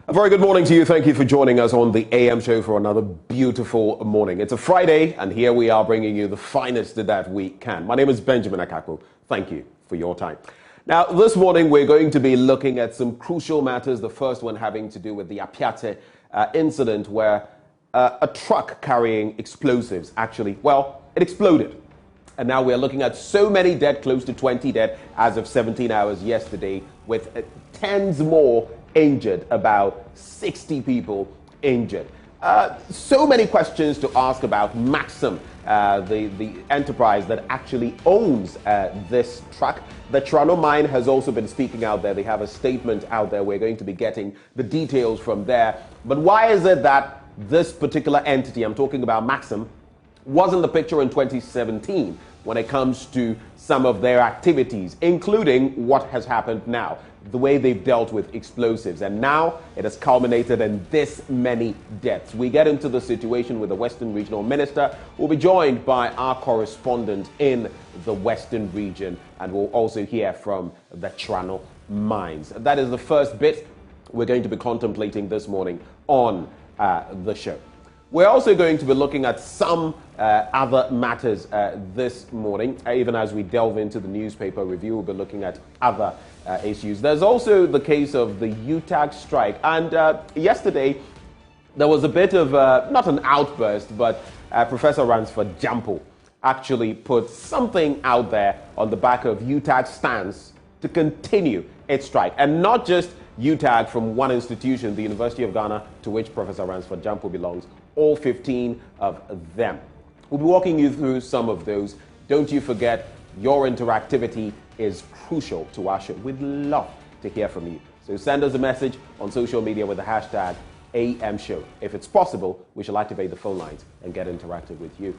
A very good morning to you. Thank you for joining us on the AM show for another beautiful morning. It's a Friday, and here we are bringing you the finest that we can. My name is Benjamin Akakpo. Thank you for your time. Now, this morning we're going to be looking at some crucial matters. The first one having to do with the Apiate incident where a truck carrying explosives it exploded. And now we're looking at so many dead, close to 20 dead as of 17 hours yesterday, with tens more injured, about 60 people injured. So many questions to ask about Maxim, the enterprise that actually owns this truck. The Toronto mine has also been speaking out there. They have a statement out there. We're going to be getting the details from there. But why is it that this particular entity, I'm talking about Maxim, was in the picture in 2017 when it comes to some of their activities, including what has happened now, the way they've dealt with explosives. And now it has culminated in this many deaths. We get into the situation with the Western Regional Minister. We'll be joined by our correspondent in the Western region, and we'll also hear from the Toronto mines. That is the first bit we're going to be contemplating this morning on the show. We're also going to be looking at some other matters this morning. Even as we delve into the newspaper review, we'll be looking at other issues. There's also the case of the Utag Strike. And yesterday, there was a bit of, not an outburst, but Professor Ransford Jampo actually put something out there on the back of Utag's stance to continue its strike. And not just Utag from one institution, the University of Ghana, to which Professor Ransford Jampo belongs, all 15 of them. We'll be walking you through some of those. Don't you forget, your interactivity is crucial to our show. We'd love to hear from you. So send us a message on social media with the hashtag AMShow. If it's possible, we shall activate the phone lines and get interactive with you.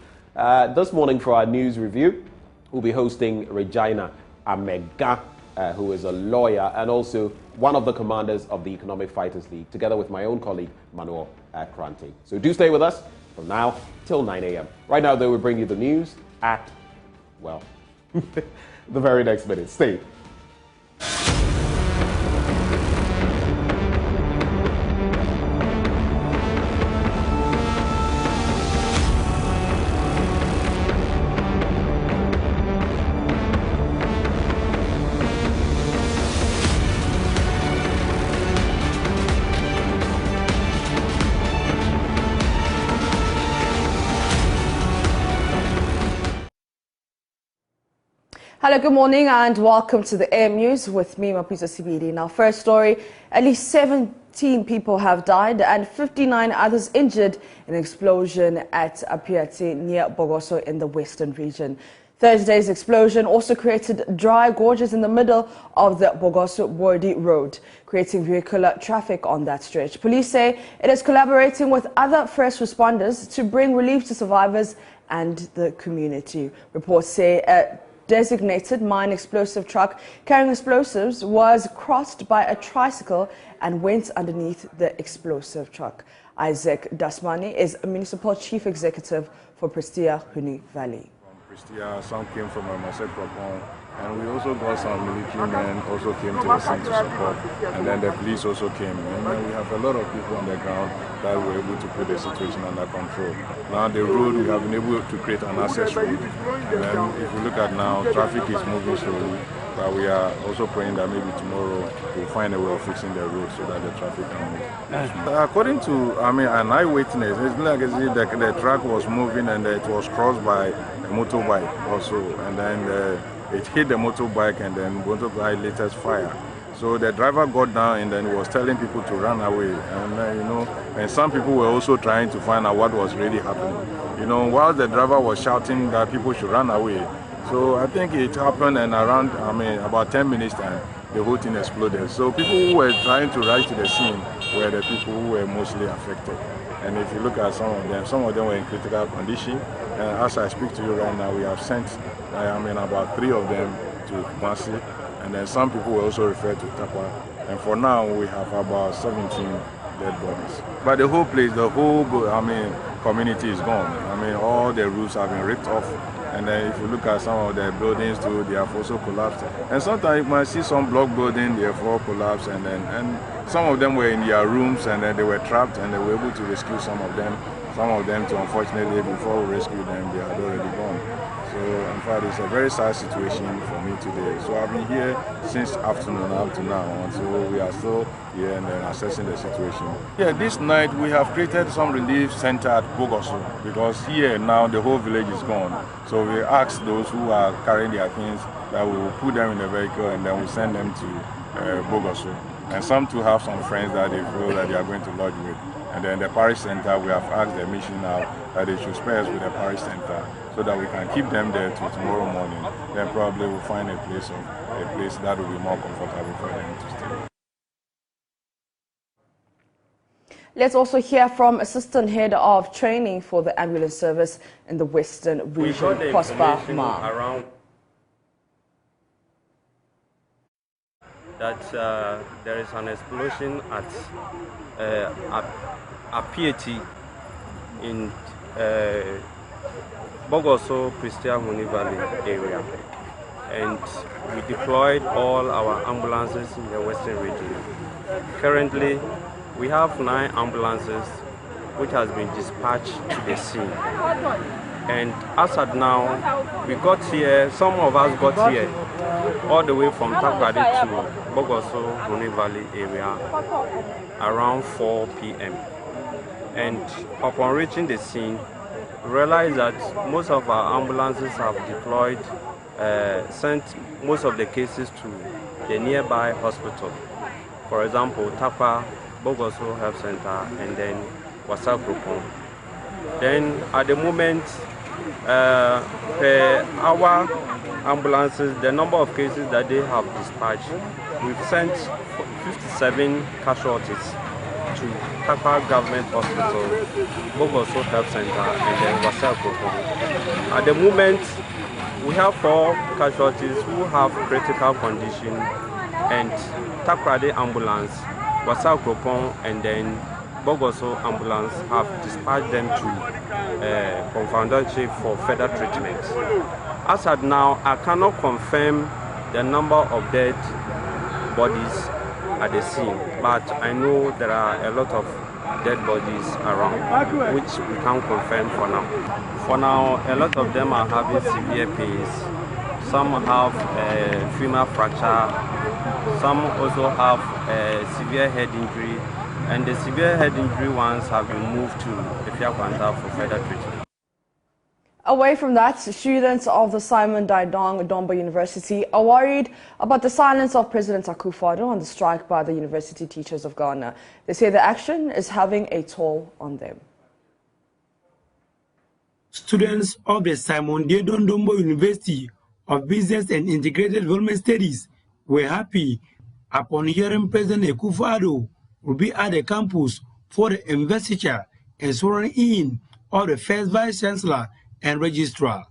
This morning for our news review, we'll be hosting Regina Amega, who is a lawyer and also one of the commanders of the Economic Fighters League, together with my own colleague, Manuel Krante. So do stay with us from now till 9 a.m. Right now, though, we bring you the news at, well, the very next minute. Stay. Hello, good morning and welcome to the AM News with me, Mapisa Sibidi. Now, first story, at least 17 people have died and 59 others injured in an explosion at Apiate near Bogoso in the Western region. Thursday's explosion also created dry gorges in the middle of the Bogoso-Bordi road, creating vehicular traffic on that stretch. Police say it is collaborating with other first responders to bring relief to survivors and the community. Reports say a designated mine explosive truck carrying explosives was crossed by a tricycle and went underneath the explosive truck. Isaac Dasmani is a municipal chief executive for Prestia Huni Valley. Prestia, some came from Marseille Propon, and we also got some military men also came to the scene to support, and then the police also came, and then we have a lot of people on the ground that were able to put the situation under control. Now the road, we have been able to create an access road, and then if you look at now, traffic is moving slowly, but we are also praying that maybe tomorrow we'll find a way of fixing the road so that the traffic can move. According to, an eyewitness, it's like the truck was moving and it was crossed by a motorbike also, and then it hit the motorbike and then motorbike later fire. So the driver got down and then he was telling people to run away. And and some people were also trying to find out what was really happening. While the driver was shouting that people should run away. So I think it happened and around, about 10 minutes time, the whole thing exploded. So people who were trying to rush to the scene were the people who were mostly affected. And if you look at some of them were in critical condition. And as I speak to you right now, we have sent, about 3 of them to Kumasi. And then some people were also referred to Tapa. And for now, we have about 17 dead bodies. But the whole place, the whole, community is gone. All the roofs have been ripped off. And then if you look at some of the buildings too, they have also collapsed. And sometimes you might see some block building, they have all collapsed. And some of them were in their rooms and then they were trapped, and they were able to rescue some of them. Some of them, unfortunately, before we rescued them, they had already gone. So, in fact, it's a very sad situation for me today. So, I've been here since afternoon up to now, until we are still here and then assessing the situation. Yeah, this night we have created some relief center at Bogoso, because here now the whole village is gone. So, we ask those who are carrying their things that we will put them in the vehicle and then we'll send them to Bogoso. And some too have some friends that they feel that they are going to lodge with. And then the parish center, we have asked the mission now that they should spare us with the parish center so that we can keep them there till tomorrow morning. Then probably we'll find a place that will be more comfortable for them to stay. Let's also hear from Assistant Head of Training for the Ambulance Service in the Western Region, Prosper Ma. Around that there is an explosion at a PAT in Bogoso, Christian Huni Valley area, and we deployed all our ambulances in the Western region. Currently, we have 9 ambulances which has been dispatched to the scene. And as at now, we got here, some of us got here all the way from Takrady to Bogoso, Huni Valley area around 4 p.m. And upon reaching the scene, we realized that most of our ambulances have deployed, sent most of the cases to the nearby hospital. For example, Tapa, Bogoso Health Center, and then Wasakropon. Then at the moment, per hour ambulances, the number of cases that they have dispatched, we've sent 57 casualties to Tapa Government Hospital, Bogoso Health Center, and then Wasakropon. At the moment, we have 4 casualties who have critical condition, and Takrady ambulance, Wasakropon, and then Bogoso ambulance have dispatched them to Confounder-Chief for further treatment. As at now, I cannot confirm the number of dead bodies at the scene, but I know there are a lot of dead bodies around, which we can't confirm for now. For now, a lot of them are having severe pains. Some have femur fracture, some also have severe head injury, and the severe head injury ones have been moved to Efiakwanta for further treatment. Away from that, students of the Simon Daidong Domba University are worried about the silence of President Akufo-Addo on the strike by the University Teachers of Ghana. They say the action is having a toll on them. Students of the Simon Daidong Domba University of Business and Integrated Development Studies were happy upon hearing President Akufo-Addo will be at the campus for the investiture and swearing in of the first Vice Chancellor and Registrar.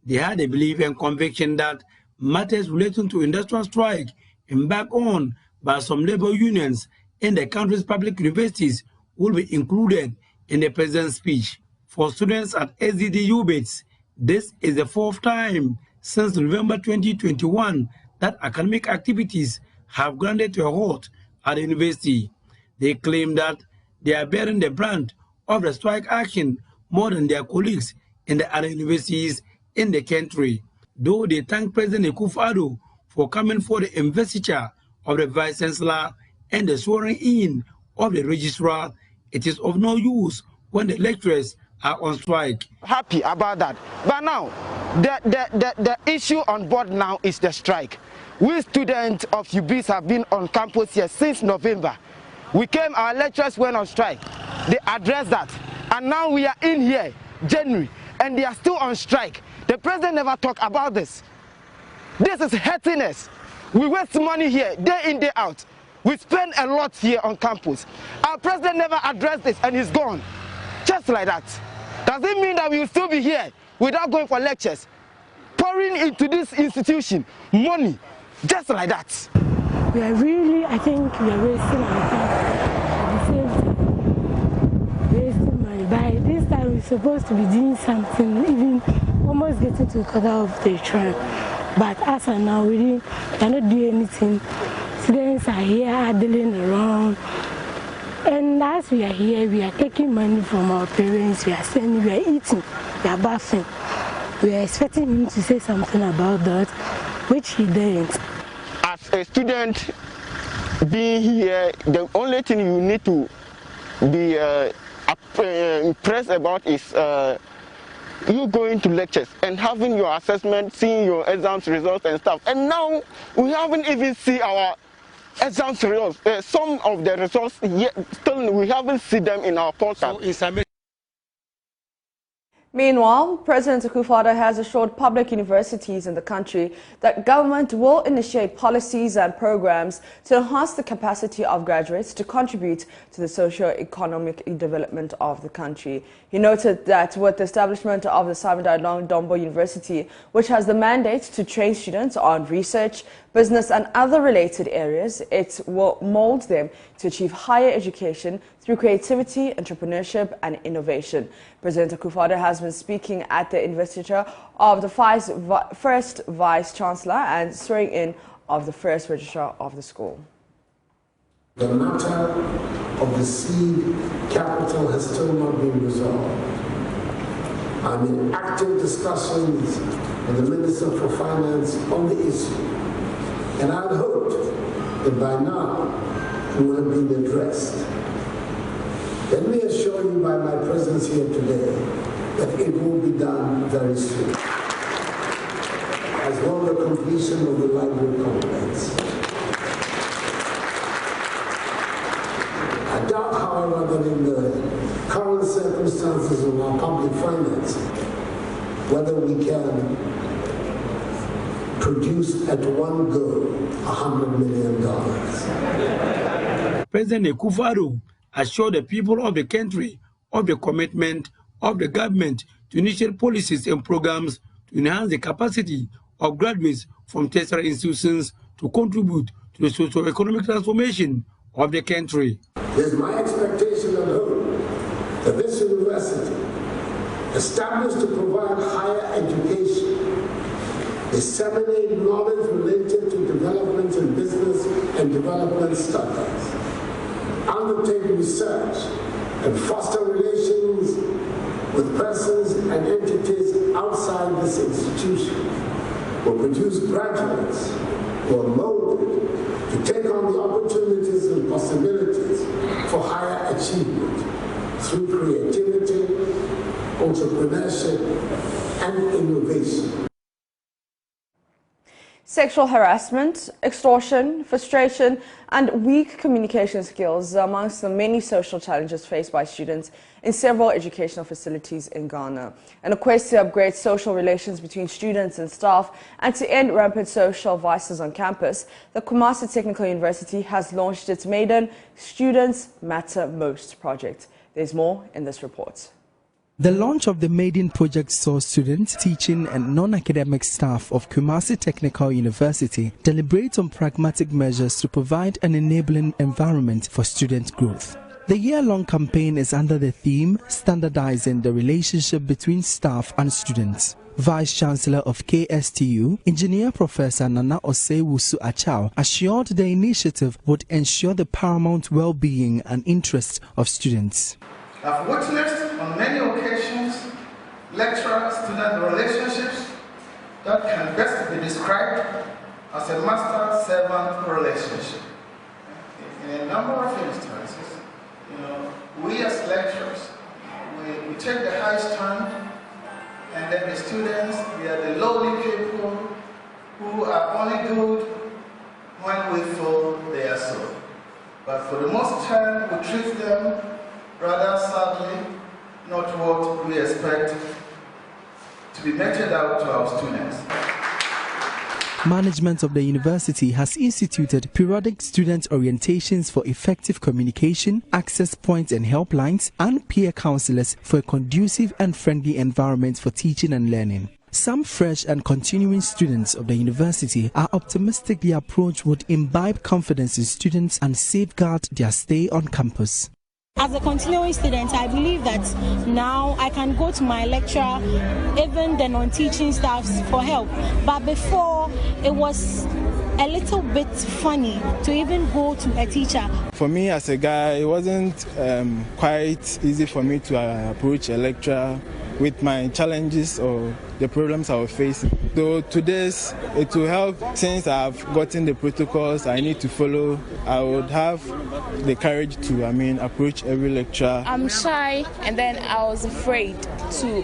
They had a belief and conviction that matters relating to industrial strike embarked on by some labor unions in the country's public universities will be included in the president's speech. For students at SDD UBITS, this is the 4th time since November 2021 that academic activities have grounded to a halt at the university. They claim that they are bearing the brunt of the strike action more than their colleagues in the other universities in the country. Though they thank President Akufo-Addo for coming for the investiture of the Vice Chancellor and the swearing in of the Registrar, it is of no use when the lecturers are on strike. Happy about that. But now, the issue on board now is the strike. We students of UBS have been on campus here since November. Our lecturers went on strike. They addressed that. And now we are in here, January, and they are still on strike. The president never talked about this. This is hurting us. We waste money here, day in, day out. We spend a lot here on campus. Our president never addressed this, and he's gone. Just like that. Does it mean that we will still be here without going for lectures? Pouring into this institution money, just like that. We are really, I think we are wasting our time. At the same time, wasting money. By this time, we're supposed to be doing something, even almost getting to the quarter of the trial. But as of now, we are not doing anything. students are here idling around. And as we are here, we are taking money from our parents, we are sending, we are eating, we are bathing. We are expecting him to say something about that, which he didn't. As a student being here, the only thing you need to be impressed about is you going to lectures and having your assessment, seeing your exams results and stuff. And now we haven't even seen our exams results. Some of the results yet still we haven't seen them in our portal. Meanwhile, President Akufo-Addo has assured public universities in the country that government will initiate policies and programs to enhance the capacity of graduates to contribute to the socio-economic development of the country. He noted that with the establishment of the Simon Long Dombo University, which has the mandate to train students on research, business and other related areas, it will mold them to achieve higher education through creativity, entrepreneurship and innovation. President Akufo-Addo has been speaking at the investiture of the first Vice-Chancellor and swearing in of the first Registrar of the school. The matter of the seed capital has still not been resolved. I'm in active discussions with the Minister for Finance on the issue, and I'd hoped that by now it would have been addressed. Let me assure you by my presence here today that it will be done very soon, as well as the completion of the library complex. I doubt, however, that in the current circumstances of our public finance, whether we can produce at one go $100 million. President Akufo-Addo assured the people of the country of the commitment of the government to initiate policies and programs to enhance the capacity of graduates from tertiary institutions to contribute to the socio-economic transformation of the country. It is my expectation and hope that this university, established to provide higher education, disseminate knowledge related to development in business and development studies, undertake research and foster relations with persons and entities outside this institution, will produce graduates who are molded to take on the opportunities and possibilities for higher achievement through creativity, entrepreneurship, and innovation. Sexual harassment, extortion, frustration and weak communication skills are amongst the many social challenges faced by students in several educational facilities in Ghana. In a quest to upgrade social relations between students and staff and to end rampant social vices on campus, the Kumasi Technical University has launched its maiden Students Matter Most project. There's more in this report. The launch of the Maiden project saw students, teaching and non-academic staff of Kumasi Technical University deliberate on pragmatic measures to provide an enabling environment for student growth. The year-long campaign is under the theme Standardizing the Relationship Between Staff and Students. Vice-Chancellor of KSTU, Engineer Professor Nana Osei-Wusu Achao, assured the initiative would ensure the paramount well-being and interests of students. I've witnessed on many occasions lecturer-student relationships that can best be described as a master-servant relationship. In a number of instances, we as lecturers, we take the high stand, and then the students, they are the lowly people who are only good when we feel they are so. But for the most time, we treat them rather sadly, not what we expect to be meted out to our students. Management of the university has instituted periodic student orientations for effective communication, access points and helplines, and peer counselors for a conducive and friendly environment for teaching and learning. Some fresh and continuing students of the university are optimistic the approach would imbibe confidence in students and safeguard their stay on campus. As a continuing student, I believe that now I can go to my lecturer, even the non-teaching staffs, for help. But before, it was a little bit funny to even go to a teacher. For me as a guy, it wasn't quite easy for me to approach a lecturer with my challenges or the problems I was facing. So today's, it will help since I've gotten the protocols I need to follow. I would have the courage to, approach every lecturer. I'm shy and then I was afraid to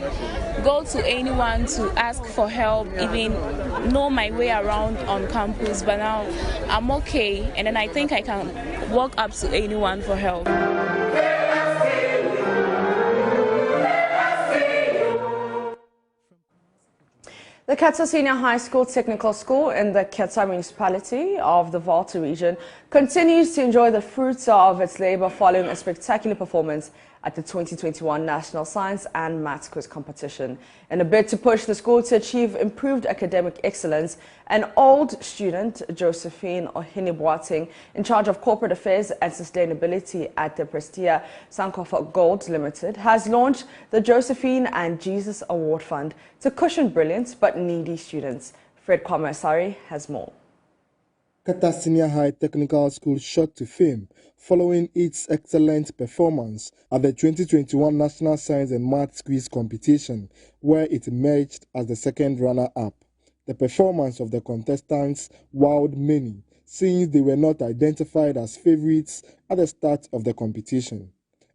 go to anyone to ask for help, even know my way around on campus, but now I'm okay and then I think I can walk up to anyone for help. The Keta Senior High School Technical School in the Keta municipality of the Volta region continues to enjoy the fruits of its labor following a spectacular performance at the 2021 National Science and Maths Quiz Competition. In a bid to push the school to achieve improved academic excellence, an old student, Josephine Ohinibuating, in charge of corporate affairs and sustainability at the Prestia Sankofa Gold Limited, has launched the Josephine and Jesus Award Fund to cushion brilliant but needy students. Fred Kwamasari has more. Keta Senior High Technical School shot to fame following its excellent performance at the 2021 National Science and Maths Quiz Competition, where it emerged as the second runner-up. The performance of the contestants wowed many, since they were not identified as favorites at the start of the competition.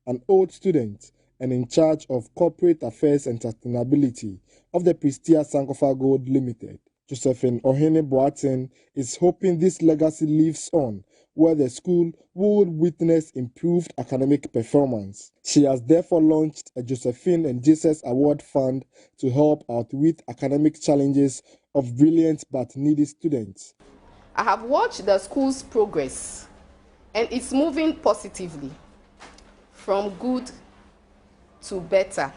An old student and in charge of corporate affairs and sustainability of the Prestia Sankofa Gold Limited, Josephine Ohinibuating, is hoping this legacy lives on, where the school would witness improved academic performance. She has therefore launched a Josephine and Jesus Award Fund to help out with academic challenges of brilliant but needy students. I have watched the school's progress, and it's moving positively from good to better.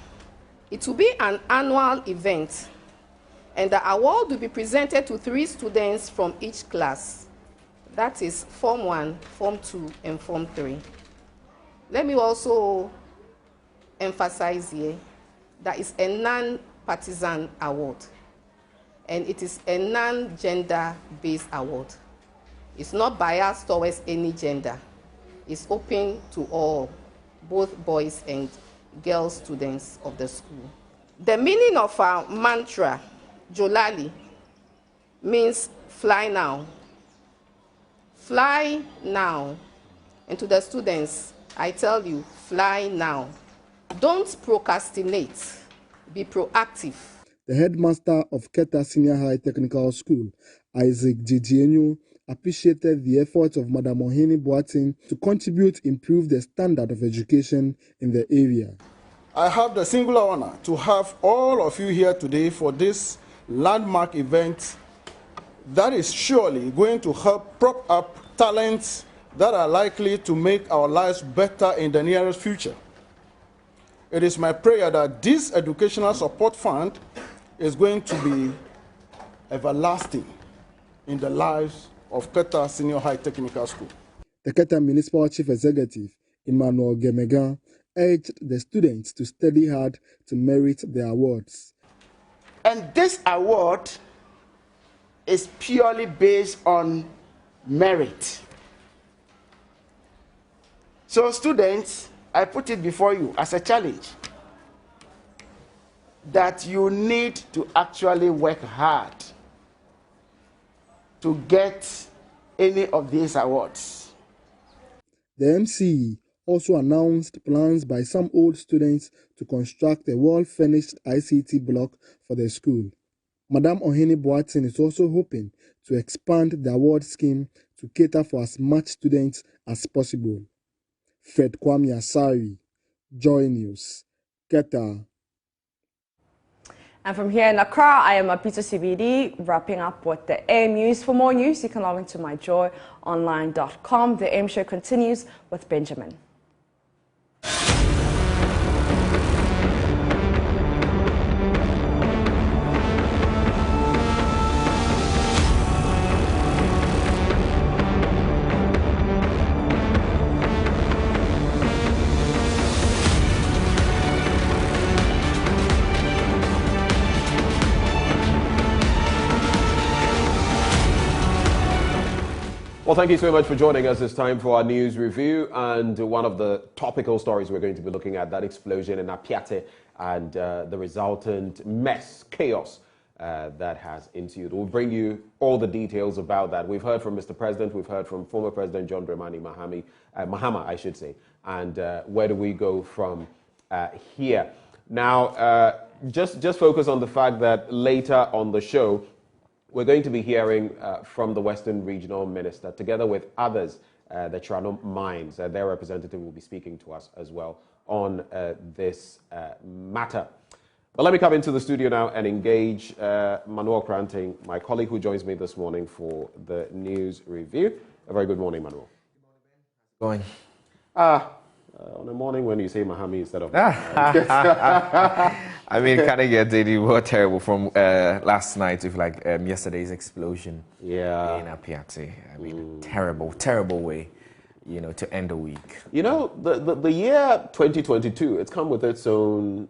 It will be an annual event, and the award will be presented to 3 students from each class. That is Form 1, Form 2, and Form 3. Let me also emphasize here that it's a non-partisan award, and it is a non-gender-based award. It's not biased towards any gender. It's open to all, both boys and girl students of the school. The meaning of our mantra, Jolali, means fly now. Fly now. And to the students, I tell you, fly now. Don't procrastinate. Be proactive. The headmaster of Keta Senior High Technical School, Isaac Gigienyo, appreciated the efforts of Madam Ohinibuating to contribute improve the standard of education in the area. I have the singular honor to have all of you here today for this landmark event that is surely going to help prop up talents that are likely to make our lives better in the nearest future. It is my prayer that this educational support fund is going to be everlasting in the lives of Keta Senior High Technical School. The Keta Municipal Chief Executive, Emmanuel Gemegan, urged the students to study hard to merit the awards. And this award is purely based on merit. So students, I put it before you as a challenge that you need to actually work hard to get any of these awards. The MCE also announced plans by some old students to construct a well-furnished ICT block for the school. Madam Ohinibuating is also hoping to expand the award scheme to cater for as much students as possible. Fred Kwame-Asari, Joy News, Keta. And from here in Accra, I am Apita CBD, wrapping up with the AM News. For more news, you can log into myjoyonline.com. The AM show continues with Benjamin. Well, thank you so much for joining us. It's time for our news review, and one of the topical stories we're going to be looking at, that explosion in Apiate and the resultant mess, chaos that has ensued. We'll bring you all the details about that. We've heard from Mr. President, we've heard from former President John Dramani Mahama, I should say. And where do we go from here? Now, just focus on the fact that later on the show, we're going to be hearing from the Western Regional Minister, together with others, the Chirano Mines. Their representative will be speaking to us as well on this matter. But let me come into the studio now and engage Manuel Kranting, my colleague who joins me this morning for the news review. A very good morning, Manuel. Going. On a morning when you say Mahami instead of... I mean, kind of get it. You were terrible from last night with like yesterday's explosion in Apiate. I mean, terrible way, to end the week. The year 2022, it's come with its own...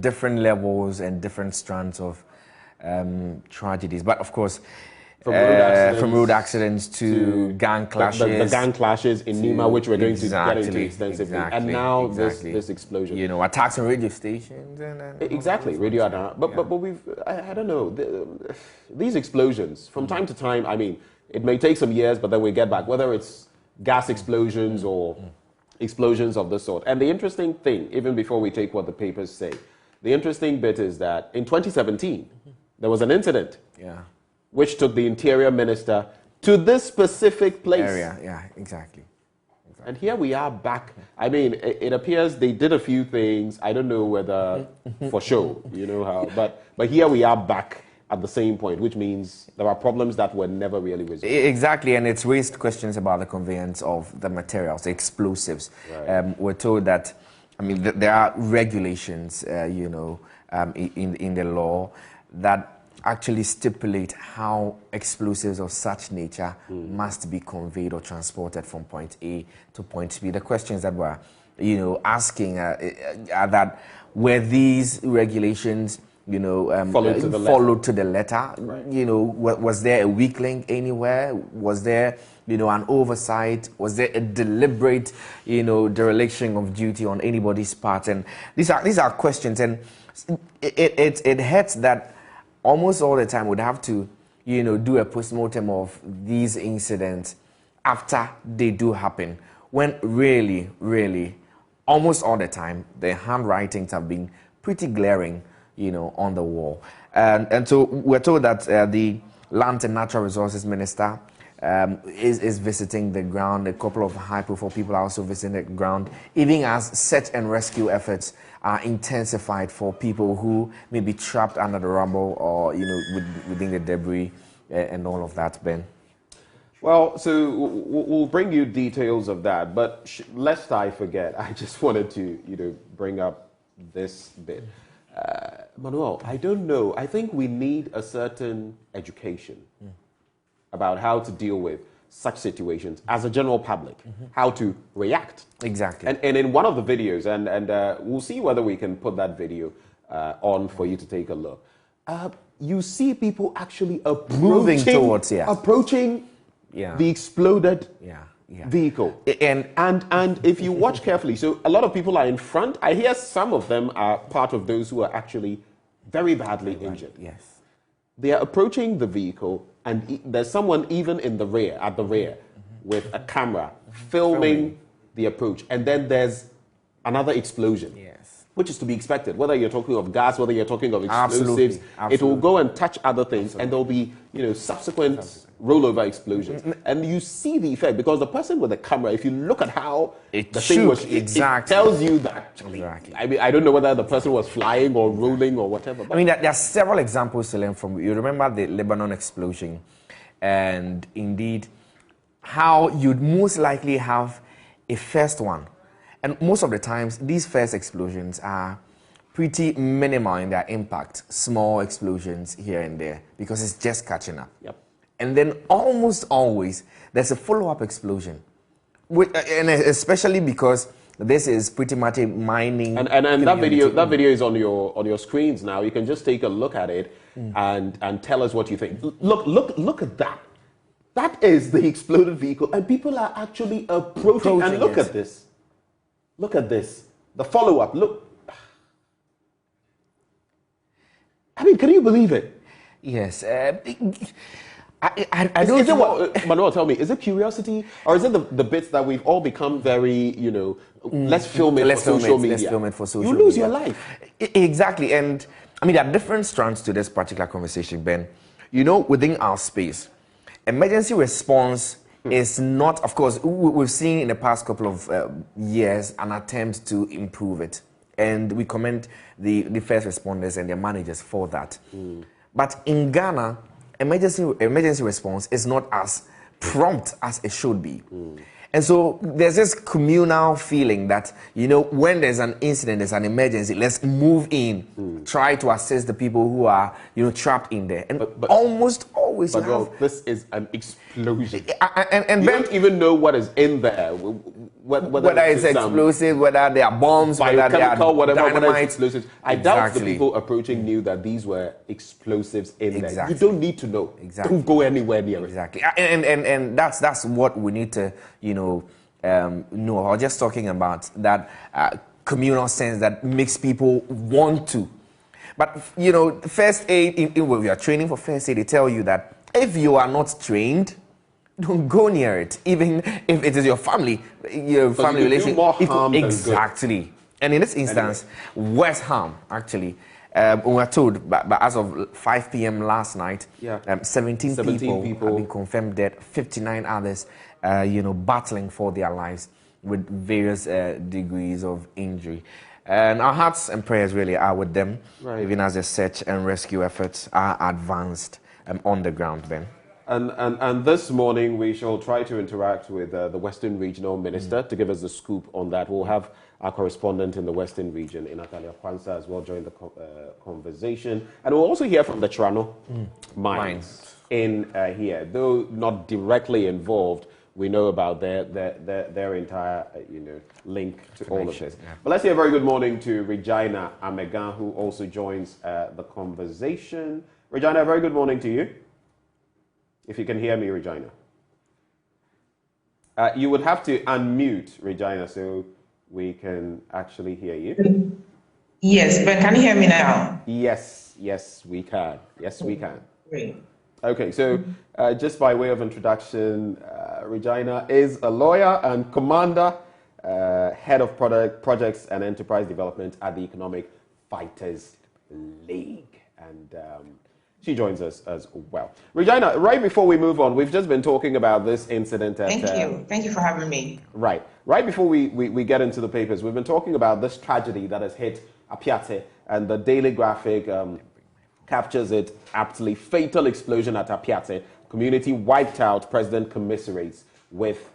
different levels and different strands of tragedies. But of course, from road accidents to gang clashes. The gang clashes in Nima, which we're going to get into extensively. And now this explosion. Attacks on radio stations. And exactly, radio. But we've, I don't know, these explosions, from time to time, I mean, it may take some years, but then we get back, whether it's gas explosions or explosions of this sort. And the interesting thing, even before we take what the papers say, the interesting bit is that in 2017, there was an incident. Which took the Interior Minister to this specific place. Yeah, exactly. And here we are back. I mean, it appears they did a few things. I don't know whether for show, how. But here we are back at the same point, which means there are problems that were never really resolved. Exactly, and it's raised questions about the conveyance of the materials, the explosives. Right. We're told that, there are regulations, in the law that actually stipulate how explosives of such nature must be conveyed or transported from point A to point B. The questions that we're, asking are that were these regulations, followed to the letter? Right. Was there a weak link anywhere? Was there, an oversight? Was there a deliberate, dereliction of duty on anybody's part? And these are questions, and it hurts that almost all the time would have to, do a postmortem of these incidents after they do happen, when really, almost all the time, the handwritings have been pretty glaring, on the wall. And so we're told that the Land and Natural Resources Minister is visiting the ground. A couple of high-profile people are also visiting the ground, even as search and rescue efforts are intensified for people who may be trapped under the rubble or, within the debris and all of that, Ben. Well, so we'll bring you details of that, but lest I forget, I just wanted to, bring up this bit. Manuel, I don't know. I think we need a certain education about how to deal with such situations as a general public, how to react. Exactly. And in one of the videos, and we'll see whether we can put that video on for you to take a look. You see people actually moving towards, approaching the exploded vehicle. And if you watch carefully, so a lot of people are in front. I hear some of them are part of those who are actually very badly injured. Yes. They are approaching the vehicle, and there's someone even in the rear, with a camera filming the approach. And then there's another explosion. Yes. Which is to be expected. Whether you're talking of gas, whether you're talking of explosives, it will go and touch other things, and there'll be, subsequent rollover explosions. And you see the effect, because the person with the camera, if you look at how the thing was, it tells you that. Exactly. I mean, I don't know whether the person was flying or rolling or whatever. But there are several examples to learn from. You remember the Lebanon explosion, and indeed how you'd most likely have a first one. And most of the times, these first explosions are pretty minimal in their impact, small explosions here and there, because it's just catching up. Yep. And then almost always, there's a follow-up explosion. And especially because this is pretty much a mining... And that video is on your screens now. You can just take a look at it and tell us what you think. Look at that. That is the exploded vehicle, and people are actually approaching. And look at this. Look at this. The follow-up. Look. I mean, can you believe it? Yes. I don't know. Manuel, tell me, is it curiosity, or is it the bits that we've all become very, let's film it for social media? Let's film it for social media. You lose your life. Exactly. And I mean, there are different strands to this particular conversation, Ben. Within our space, emergency response is not, of course, we've seen in the past couple of years an attempt to improve it. And we commend the first responders and their managers for that. But in Ghana, emergency response is not as prompt as it should be. And so there's this communal feeling that, when there's an incident, there's an emergency, let's move in, try to assist the people who are, trapped in there. And but almost always this is an explosion. And you don't even know what is in there. Whether it's explosive, whether they are bombs, whether they are dynamite. Explosives. I doubt the people approaching knew that these were explosives in there. You don't need to know. Don't go anywhere near it. Exactly. And that's what we need to, know. I was just talking about that communal sense that makes people want to. But, first aid, when we are training for first aid, they tell you that if you are not trained, don't go near it, even if it is your family relation. Exactly. And in this instance, worse harm, actually. We were told, but as of 5 p.m. last night, 17 people have been confirmed dead, 59 others, battling for their lives with various degrees of injury. And our hearts and prayers really are with them, even as the search and rescue efforts are advanced on the ground, Ben. And this morning we shall try to interact with the Western Regional Minister to give us the scoop on that. We'll have our correspondent in the Western region, Natalia Kwanza, as well join the conversation. And we'll also hear from the Trano mines in here. Though not directly involved, we know about their entire link to all of this. Yeah. But let's say a very good morning to Regina Amegan, who also joins the conversation. Regina, a very good morning to you. If you can hear me, Regina. You would have to unmute, Regina, so we can actually hear you. Yes, but can you hear me now? Yes, we can. Yes, we can. Great. Okay, so just by way of introduction, Regina is a lawyer and commander, head of projects and enterprise development at the Economic Fighters League. And she joins us as well. Regina, right before we move on, we've just been talking about this incident at... Thank you for having me. Right before we get into the papers, we've been talking about this tragedy that has hit Apiate, and the Daily Graphic captures it aptly. Fatal explosion at Apiate. Community wiped out. President commiserates with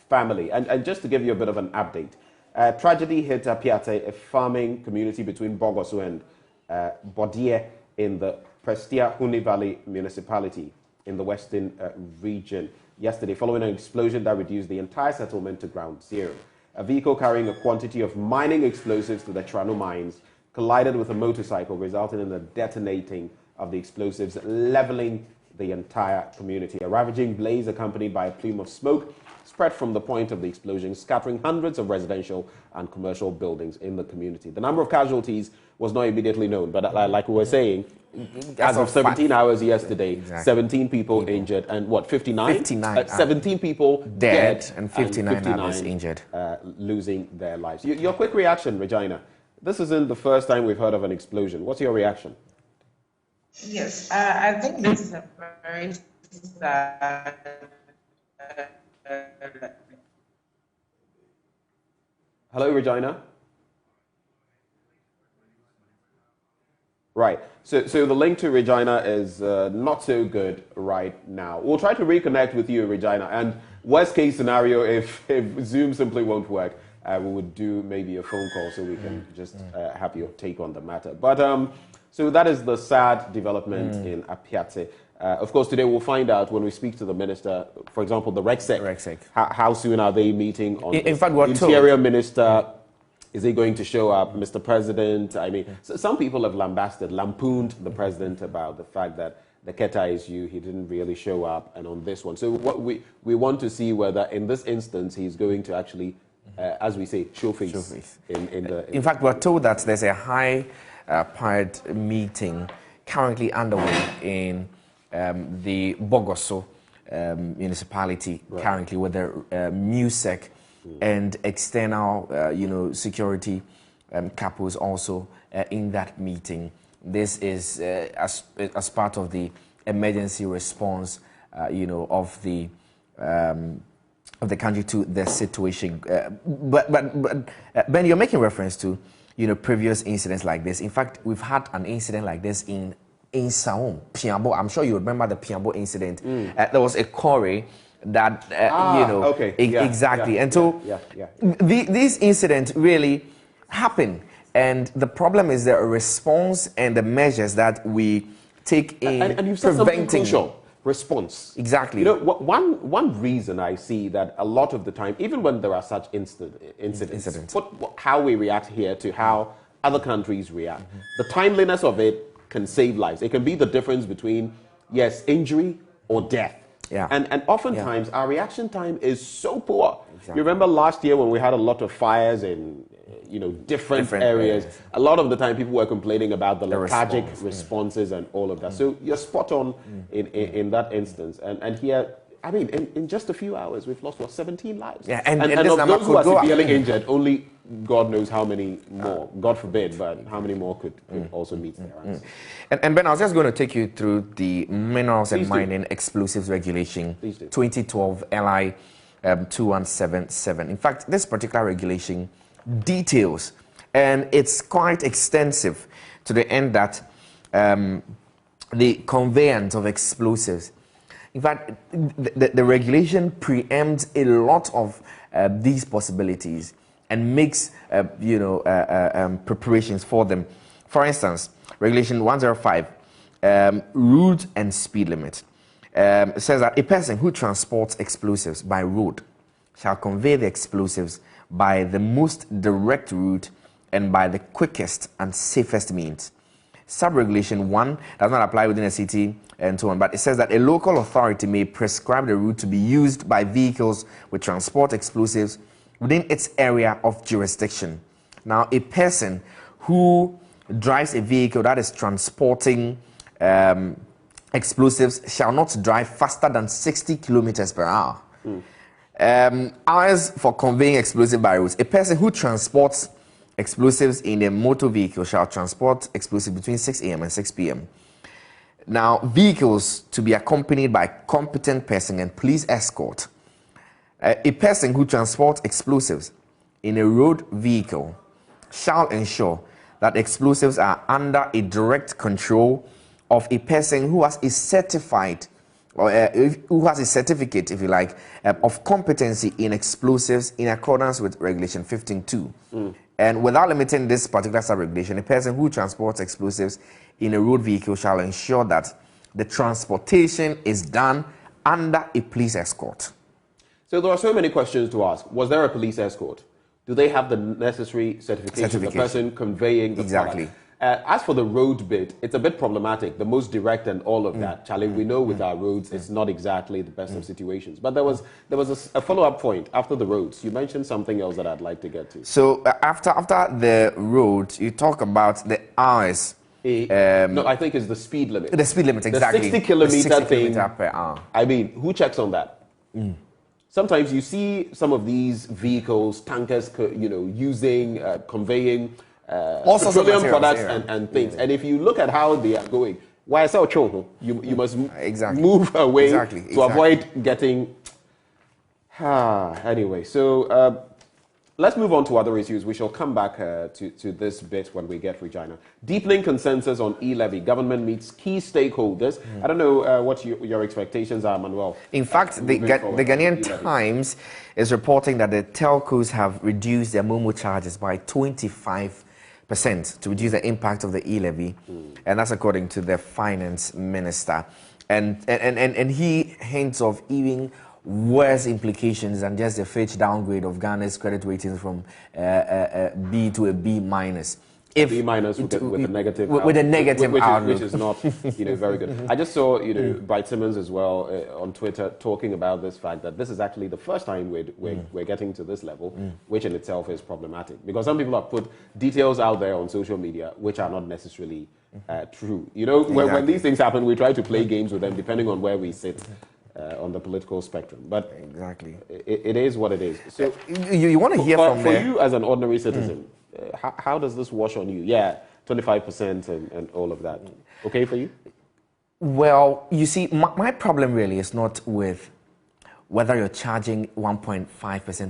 family. And just to give you a bit of an update, tragedy hit Apiate, a farming community between Bogoso and Bodie in the Prestia Huni Valley municipality in the Western region yesterday, following an explosion that reduced the entire settlement to ground zero. A vehicle carrying a quantity of mining explosives to the Trano mines collided with a motorcycle, resulting in the detonating of the explosives, leveling the entire community. A ravaging blaze accompanied by a plume of smoke spread from the point of the explosion, scattering hundreds of residential and commercial buildings in the community. The number of casualties was not immediately known, but like we were saying, as of 17 hours yesterday, 17 people injured, and 59? 59. 17 people dead and 59 others injured. Losing their lives. Your quick reaction, Regina. This isn't the first time we've heard of an explosion. What's your reaction? Yes, I think this is a very sad... Hello, Regina? Right. So the link to Regina is not so good right now. We'll try to reconnect with you, Regina. And worst case scenario, if Zoom simply won't work, we would do maybe a phone call so we can just have your take on the matter. But so that is the sad development in Apiate. Of course, today we'll find out when we speak to the minister, for example, the RECSEC. How soon are they meeting? On in fact, what Interior Minister, is he going to show up? Mr. President, I mean, some people have lampooned the president about the fact that the Keta issue, he didn't really show up, and on this one. So what we want to see whether in this instance he's going to actually, as we say, show face. In fact, we're told that there's a high-powered meeting currently underway in the Bogoso municipality, currently with the MUSEC and external, security capos also in that meeting. This is as part of the emergency response, of the country to the situation. But Ben, you're making reference to, previous incidents like this. In fact, we've had an incident like this in Saum, Piambo. I'm sure you remember the Piambo incident. There was a quarry that, exactly. And so these incidents really happen. And the problem is the response and the measures that we take in and you've said preventing response. Exactly. One reason I see that a lot of the time, even when there are such incidents. Put how we react here to how other countries react. The timeliness of it can save lives. It can be the difference between, yes, injury or death. Yeah. And oftentimes our reaction time is so poor. Exactly. You remember last year when we had a lot of fires in different areas. A lot of the time people were complaining about the lethargic responses and all of that. So you're spot on in that instance. And here, I mean, in just a few hours, we've lost, 17 lives? Yeah, and of those who are severely injured, only God knows how many more, God forbid, but how many more could also meet their ranks. And Ben, I was just going to take you through the Minerals and Mining Explosives Regulation 2012 LI 2177. In fact, this particular regulation details, and it's quite extensive to the end that the conveyance of explosives. In fact, the regulation preempts a lot of these possibilities and makes preparations for them. For instance, Regulation 105, route and speed limit, says that a person who transports explosives by road shall convey the explosives by the most direct route and by the quickest and safest means. Sub-regulation 1 does not apply within a city and so on, but it says that a local authority may prescribe the route to be used by vehicles with transport explosives within its area of jurisdiction. Now, a person who drives a vehicle that is transporting explosives shall not drive faster than 60 kilometers per hour. Hours for conveying explosive by road. A person who transports explosives in a motor vehicle shall transport explosives between 6 a.m. and 6 p.m. Now, vehicles to be accompanied by competent person and police escort. A person who transports explosives in a road vehicle shall ensure that explosives are under a direct control of a person who has a certified or who has a certificate, if you like, of competency in explosives in accordance with Regulation 15.2. And without limiting this particular sub-regulation, a person who transports explosives in a road vehicle shall ensure that the transportation is done under a police escort. So there are so many questions to ask. Was there a police escort? Do they have the necessary certification, the person conveying the product? As for the road bit, it's a bit problematic, the most direct and all of that. Charlie, we know with our roads, it's not exactly the best of situations. But there was a follow-up point after the roads. You mentioned something else that I'd like to get to. So after the road, you talk about the hours. No, I think it's the speed limit. The speed limit, exactly. The 60 kilometer thing. Per hour. I mean, who checks on that? Sometimes you see some of these vehicles, tankers, using, conveying petroleum products and things. And if you look at how they are going, why is that you must move away to avoid getting. Anyway, so let's move on to other issues. We shall come back to this bit when we get Regina. Deepening consensus on e-levy. Government meets key stakeholders. I don't know what your expectations are, Manuel. In fact, the Ghanaian Times is reporting that the telcos have reduced their MOMO charges by 25% to reduce the impact of the e-levy. And that's according to the finance minister. And he hints of even worse implications than just the Fitch downgrade of Ghana's credit ratings from B to a B minus. if B minus with a negative with a negative outlook, which is not very good. I just saw Bright Simmons as well on Twitter talking about this fact that this is actually the first time we're getting to this level, which in itself is problematic because some people have put details out there on social media which are not necessarily true. When these things happen, we try to play games with them depending on where we sit on the political spectrum. But exactly, it is what it is. So you want to hear from for you as an ordinary citizen. How does this wash on you? Yeah, 25% and all of that. Okay for you? Well, you see, my problem really is not with whether you're charging 1.5%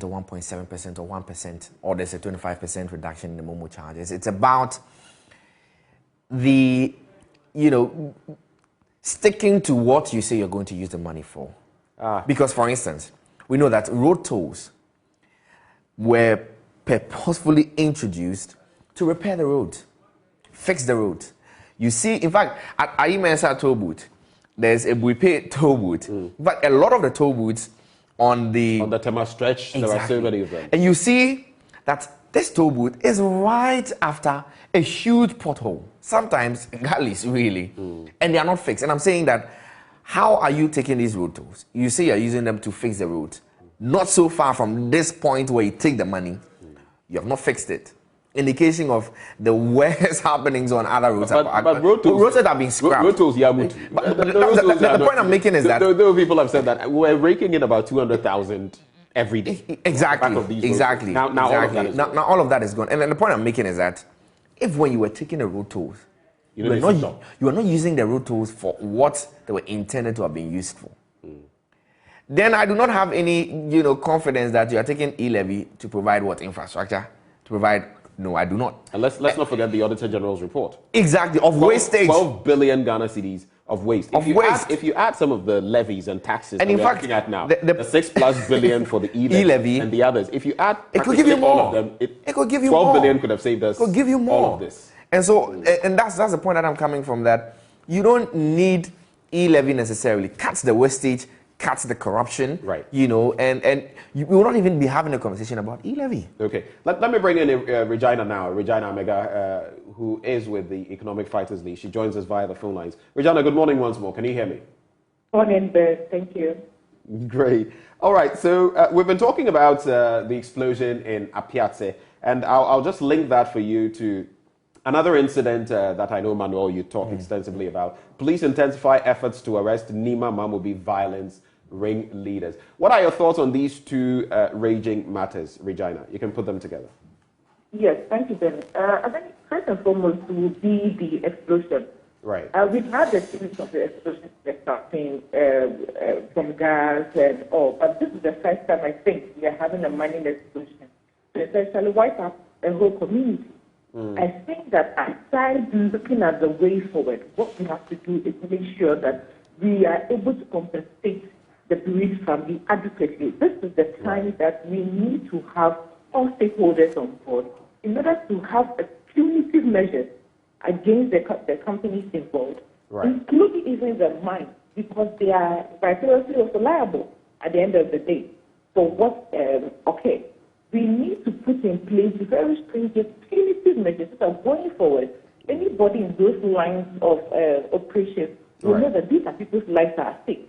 or 1.7% or 1%, or there's a 25% reduction in the Momo charges. It's about the, sticking to what you say you're going to use the money for. Because, for instance, we know that road tolls were purposefully introduced to repair the road, fix the road. You see, in fact, at Ayimensa toll booth, there's a Buipe toll booth. But a lot of the toll booths on the Tema stretch, there are so many of them. And you see that this toll booth is right after a huge pothole, sometimes gullies, really, and they are not fixed. And I'm saying that, how are you taking these road tolls? You say you're using them to fix the road. Not so far from this point where you take the money, you have not fixed it. Indication of the worst happenings on other roads. But road tolls have been scrapped. Road tolls, But the point I'm making is that there people have said that we're raking in about 200,000 every day. Exactly. Now all of that is gone. And then the point I'm making is that if when you were taking the road tolls, you are not using the road tolls for what they were intended to have been used for, then I do not have any, confidence that you are taking e-levy to provide what infrastructure to provide. No, I do not. And let's not forget the Auditor General's report. Exactly, of wastage. 12 billion Ghana cedis of waste. If you add some of the levies and taxes and that in we're fact, looking at now, the 6+ billion for the e-levy and the others, if you add it could give you more. All of them, it could give you 12 more. billion could have saved us. It could give you more. All of this. And so, and that's the point that I'm coming from, that you don't need e-levy necessarily. Cuts the wastage, cuts the corruption, right? And we will not even be having a conversation about e-levy. Okay, let me bring in Regina now. Regina Amega, who is with the Economic Fighters League. She joins us via the phone lines. Regina, good morning once more. Can you hear me? Morning, Bert. Thank you. Great. All right, so we've been talking about the explosion in Apiatse, and I'll just link that for you to another incident that I know, Manuel, you talk extensively about. Police intensify efforts to arrest Nima Mamobi violence ring leaders. What are your thoughts on these two raging matters, Regina? You can put them together. Yes, thank you, Ben. I think first and foremost will be the explosion. Right. We've had a series of the explosions starting from gas and all, but this is the first time I think we are having a mining explosion to essentially wipe out a whole community. I think that aside looking at the way forward, what we have to do is make sure that we are able to compensate the bereaved family adequately. This is the time that we need to have all stakeholders on board in order to have a punitive measure against the companies involved, including even the mines, because they are vicariously also liable at the end of the day for what occurred. We need to put in place very stringent punitive measures so that going forward, anybody in those lines of operations will know that these are people's lives are at stake.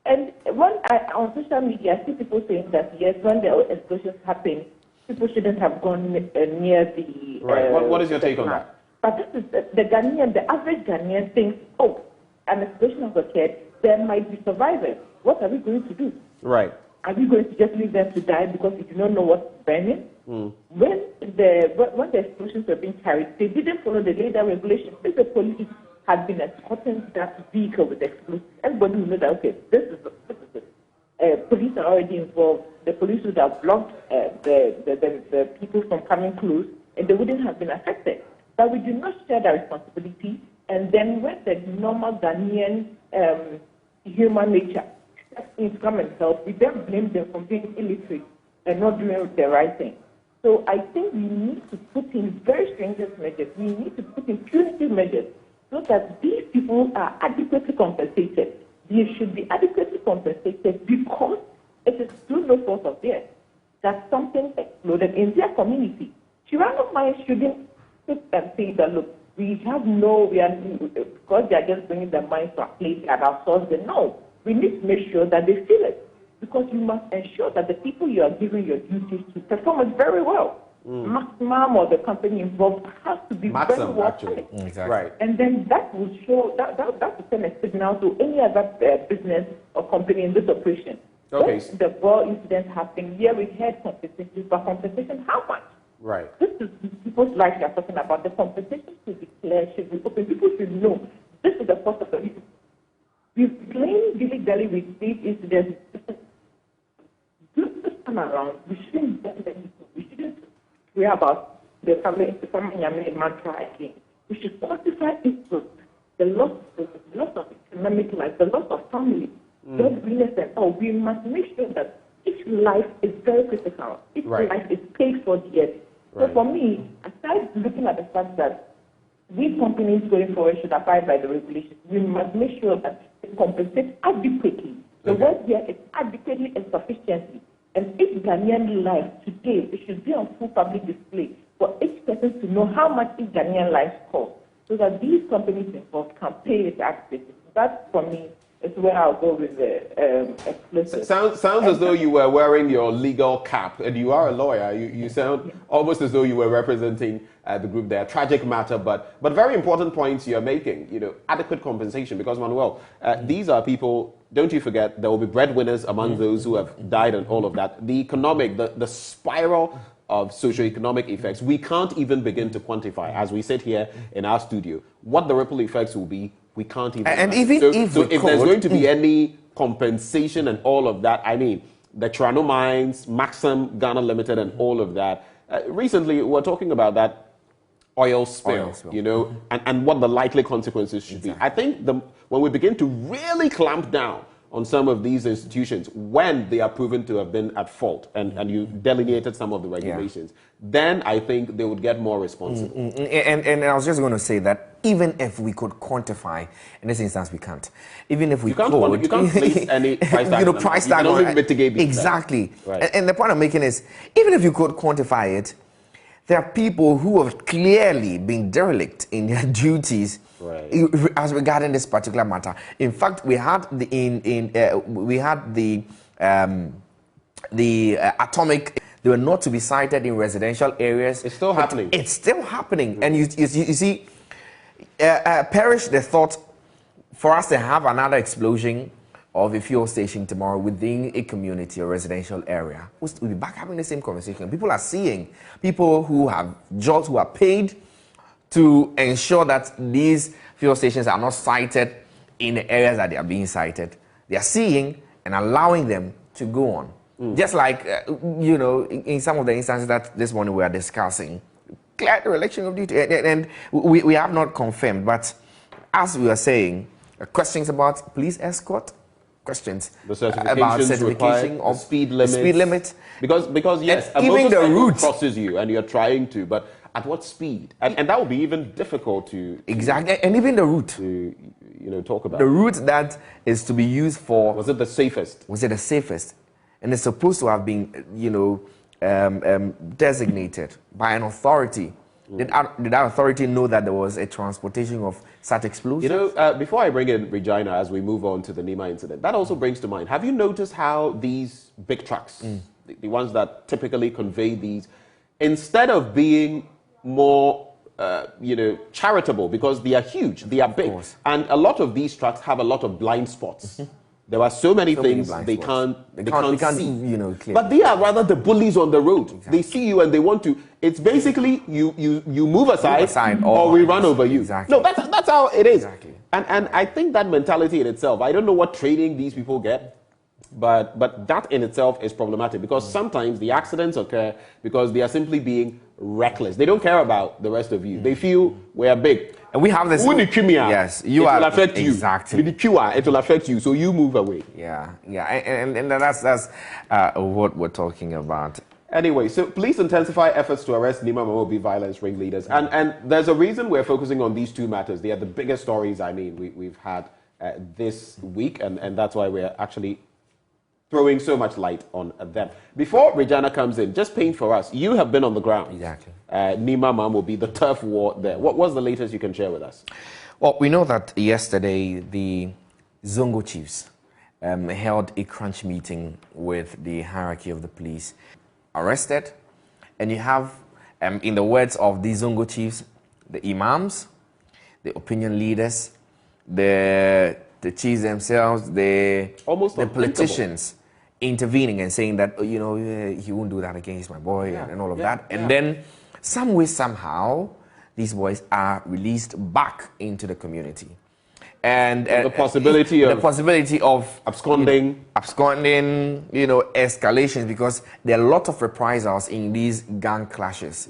And on social media, I see people saying that, yes, when the explosions happen, people shouldn't have gone near the... What is your take on that? But this is the average Ghanaian thinks, oh, an explosion has occurred, there might be survivors. What are we going to do? Right. Are we going to just leave them to die because we do not know what's burning? When the explosions were being carried, they didn't follow the later regulations. If the police had been escorting that vehicle with explosives, everybody would know that, okay, this is it. Police are already involved. The police would have blocked the people from coming close, and they wouldn't have been affected. But we do not share that responsibility, and then when the normal Ghanaian human nature steps to come and help, we then blame them for being illiterate and not doing the right thing. So I think we need to put in very stringent measures. We need to put in punitive measures so that these people are adequately compensated. They should be adequately compensated because it is through no fault of theirs that something exploded in their community. Chirano mines shouldn't sit and say that, look, we are, because they are just bringing their money to our place and outsource them. No, we need to make sure that they feel it, because you must ensure that the people you are giving your duties to perform it very well. Maximum or the company involved has to be very well actually. Exactly. Right. And then that will show, that will send a signal to any other business or company in this operation. Okay. When the war incidents happen, here we had compensation, but compensation how much? Right. This is people's lives we are talking about. The compensation should be clear, should be open. People should know this is the cost of the issue. We're playing dilly-dally with these incidents. This time around, we shouldn't worry about the family mantra again. We should quantify it, the loss of economic life, the loss of family, breadwinners and all. We must make sure that each life is very critical. Each life is paid for dearly. So for me, aside looking at the fact that these companies going forward should abide by the regulations, we must make sure that they compensate adequately. The word here is adequately and sufficiently. And each Ghanaian life today, it should be on full public display for each person to know how much each Ghanaian life costs, so that these companies involved can pay it adequately. That, for me, is where I'll go with the explicit. Sounds as though you were wearing your legal cap, and you are a lawyer. You sound almost as though you were representing the group there. Tragic matter, but very important points you're making. Adequate compensation, because Manuel, these are people. Don't you forget, there will be breadwinners among those who have died and all of that. The economic, the spiral of socioeconomic effects, we can't even begin to quantify. As we sit here in our studio, what the ripple effects will be, we can't even. And imagine. even if there's going to be any compensation and all of that, I mean, the Toronto Mines, Maxim, Ghana Limited, and all of that. Recently, we're talking about that oil spill, and what the likely consequences should be. I think when we begin to really clamp down on some of these institutions, when they are proven to have been at fault, and you delineated some of the regulations, then I think they would get more responsible. And I was just going to say that even if we could quantify, in this instance we can't. Even if we you can't place any price tag. Price tag you can only mitigate the exactly. Right. And the point I'm making is, even if you could quantify it, there are people who have clearly been derelict in their duties as regarding this particular matter. In fact, we had the atomic. They were not to be sited in residential areas. It's still happening. It's still happening, and you see, perish the thought for us to have another explosion of a fuel station tomorrow within a community or residential area. We'll be back having the same conversation. People are seeing people who have jobs, who are paid to ensure that these fuel stations are not sited in the areas that they are being sited. They are seeing and allowing them to go on. Just like, in some of the instances that this morning we are discussing, clear the election of duty. And we have not confirmed, but as we were saying, questions about police escort, questions about certification of speed limit. Because yes, even the route crosses you and you're trying to, but at what speed? And that would be even difficult to exactly. And even the route to talk about. The route that is to be used for, was it the safest? Was it the safest? And it's supposed to have been designated by an authority. Did that authority know that there was a transportation of such explosives? Before I bring in Regina, as we move on to the Nima incident, that also brings to mind, have you noticed how these big trucks, the ones that typically convey these, instead of being more, charitable, because they are huge, they are big, and a lot of these trucks have a lot of blind spots. There are so many things they can't see. Clear. But they are rather the bullies on the road. Exactly. They see you and they want to. It's basically you move aside or we run over you. Exactly. No, that's how it is. Exactly. And I think that mentality in itself, I don't know what training these people get, but that in itself is problematic, because sometimes the accidents occur because they are simply being reckless. They don't care about the rest of you. They feel we are big. And we have this. Yes, it will affect you. Exactly. It will affect you, so you move away. Yeah. And that's what we're talking about. Anyway, so police intensify efforts to arrest Nima Mamobi violence ringleaders. And there's a reason we're focusing on these two matters. They are the biggest stories, we've had this week, and that's why we're actually throwing so much light on them. Before Regina comes in, just paint for us. You have been on the ground. Exactly. Nima Mam will be the turf war there. What was the latest you can share with us? Well, we know that yesterday the Zongo chiefs held a crunch meeting with the hierarchy of the police, arrested, and you have, in the words of the Zongo chiefs, the imams, the opinion leaders, the chiefs themselves, the politicians intervening and saying that, you know, he won't do that against my boy and all of that. And then some way, somehow, these boys are released back into the community. And the possibility of absconding, you know, escalations, because there are a lot of reprisals in these gang clashes.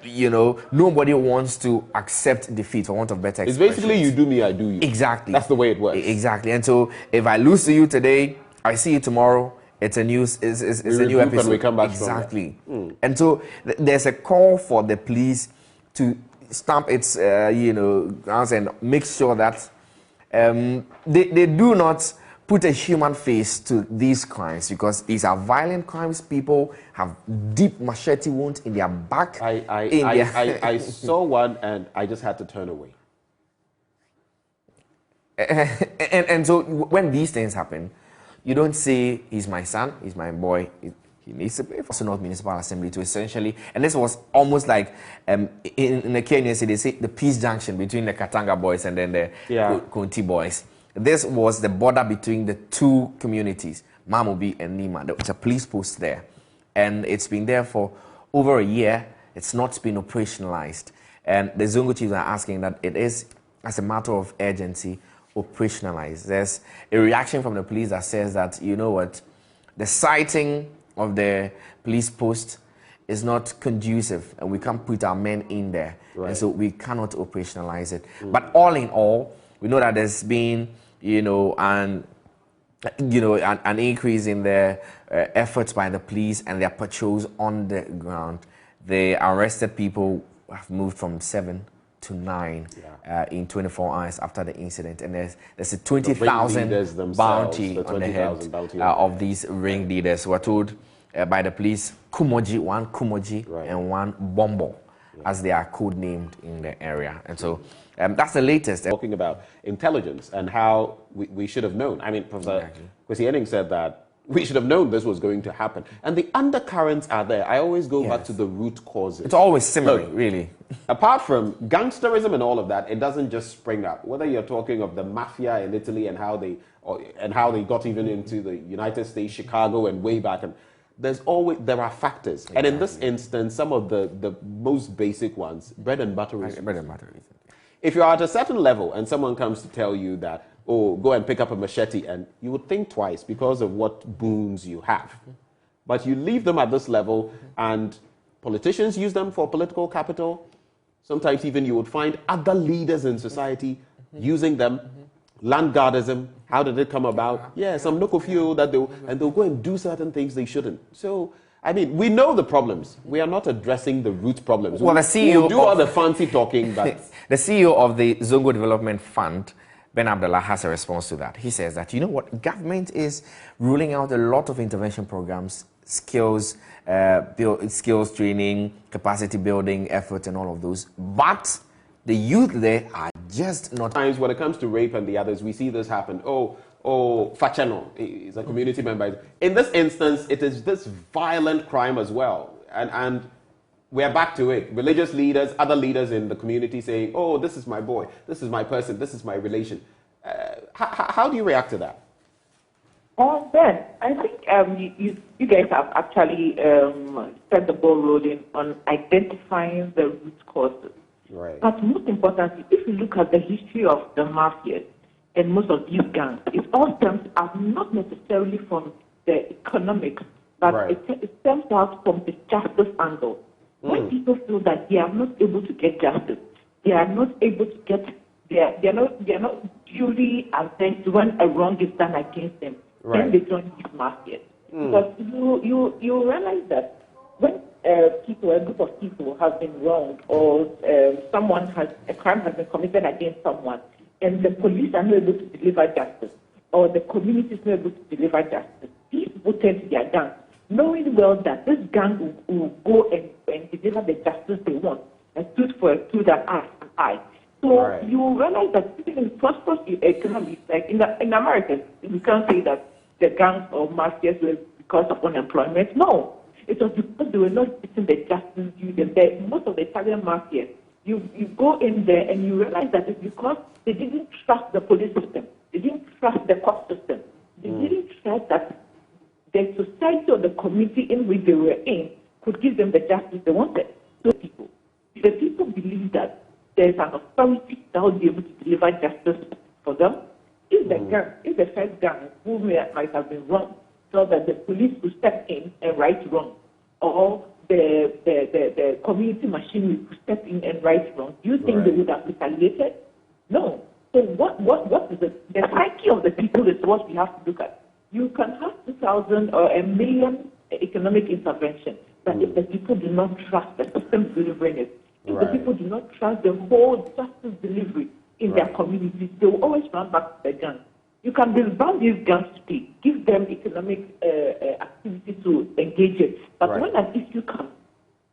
You know, nobody wants to accept defeat, for want of better expression. It's basically you do me, I do you. Exactly. That's the way it works. Exactly. And so if I lose to you today, I see you tomorrow, it's a new, it's a new episode. And we come back exactly. And so there's a call for the police to stamp its, you know, grounds and make sure that they do not put a human face to these crimes, because these are violent crimes. People have deep machete wounds in their back. I saw one and I just had to turn away. And so when these things happen, you don't say, he's my son, he's my boy, he needs to pay for North Municipal Assembly to essentially, and this was almost like in the Kenyan city, they say the peace junction between the Katanga boys and then the Kunti boys. This was the border between the two communities, Mamobi and Nima. There was a police post there, and it's been there for over a year. It's not been operationalized, and the Zongo chiefs are asking that it is, as a matter of urgency, operationalized. There's a reaction from the police that says that, you know what, the sighting of the police post is not conducive, and we can't put our men in there, and so we cannot operationalize it. But all in all, we know that there's been, you know, an increase in the efforts by the police and their patrols on the ground. The arrested people have moved from 7 to 9 in 24 hours after the incident, and there's a 20,000 bounty on the head of these ringleaders who are told by the police one Kumoji and one Bombo, as they are codenamed in the area. And so that's the latest. Talking about intelligence and how we should have known. I mean, Professor Kwesi Enning said that we should have known this was going to happen. And the undercurrents are there. I always go back to the root causes. It's always simmering, really. Apart from gangsterism and all of that, it doesn't just spring up. Whether you're talking of the mafia in Italy and how they got even into the United States, Chicago, and way back, and there are factors. Exactly. And in this instance, some of the most basic ones, bread and butter reasons. Bread and butter reasons. If you're at a certain level and someone comes to tell you that, oh, go and pick up a machete, and you would think twice because of what boons you have. But you leave them at this level, and politicians use them for political capital. Sometimes even you would find other leaders in society using them. Landguardism, how did it come about? Yeah, some local few that they'll go and do certain things they shouldn't. So, I mean, we know the problems. We are not addressing the root problems. Well, the CEO we'll do all the fancy talking, but the CEO of the Zongo Development Fund, Ben Abdullah, has a response to that. He says that, you know what, government is rolling out a lot of intervention programs, skills training, capacity building efforts, and all of those. But the youth there are just not. Times when it comes to rape and the others, we see this happen. Oh, Fachano is a community member. In this instance, it is this violent crime as well. And we're back to it. Religious leaders, other leaders in the community saying, oh, this is my boy, this is my person, this is my relation. How do you react to that? Ben, I think you guys have actually set the ball rolling on identifying the root causes. Right. But most importantly, if you look at the history of the mafia and most of these gangs, it all stems out not necessarily from the economics, but it stems out from the justice angle. When people feel that they are not able to get justice, they are not able to get, they are not duly avenged when a wrong is done against them, then they join these mafias. Because you realize that when a group of people have been wronged, or a crime has been committed against someone, and the police are not able to deliver justice, or the community is not able to deliver justice, these people turn to their gang, knowing well that this gang will go and deliver the justice they want, a tooth for a tooth, an eye for an eye. So you realize that even in prosperous economies, like in America, we can't say that the gangs or mafias were because of unemployment. No, it was because they were not getting the justice due them. Most of the Italian mafias, you go in there and you realize that it's because they didn't trust the police system, they didn't trust the court system, they didn't trust that the society or the community in which they were in could give them the justice they wanted. So the people believe that there's an authority that will be able to deliver justice for them. If the gang, if the first gang who might have been wrong, so that the police will step in and right wrong, or the community machinery will step in and right wrong, do you think they would have retaliated? No. So what is the psyche of the people is what we have to look at. You can have 2,000 or a million economic intervention, but if the people do not trust the system delivering it, if the people do not trust the whole justice delivery in their communities, they will always run back to the guns. You can disband these guns today, give them economic activity to engage in, but when an issue comes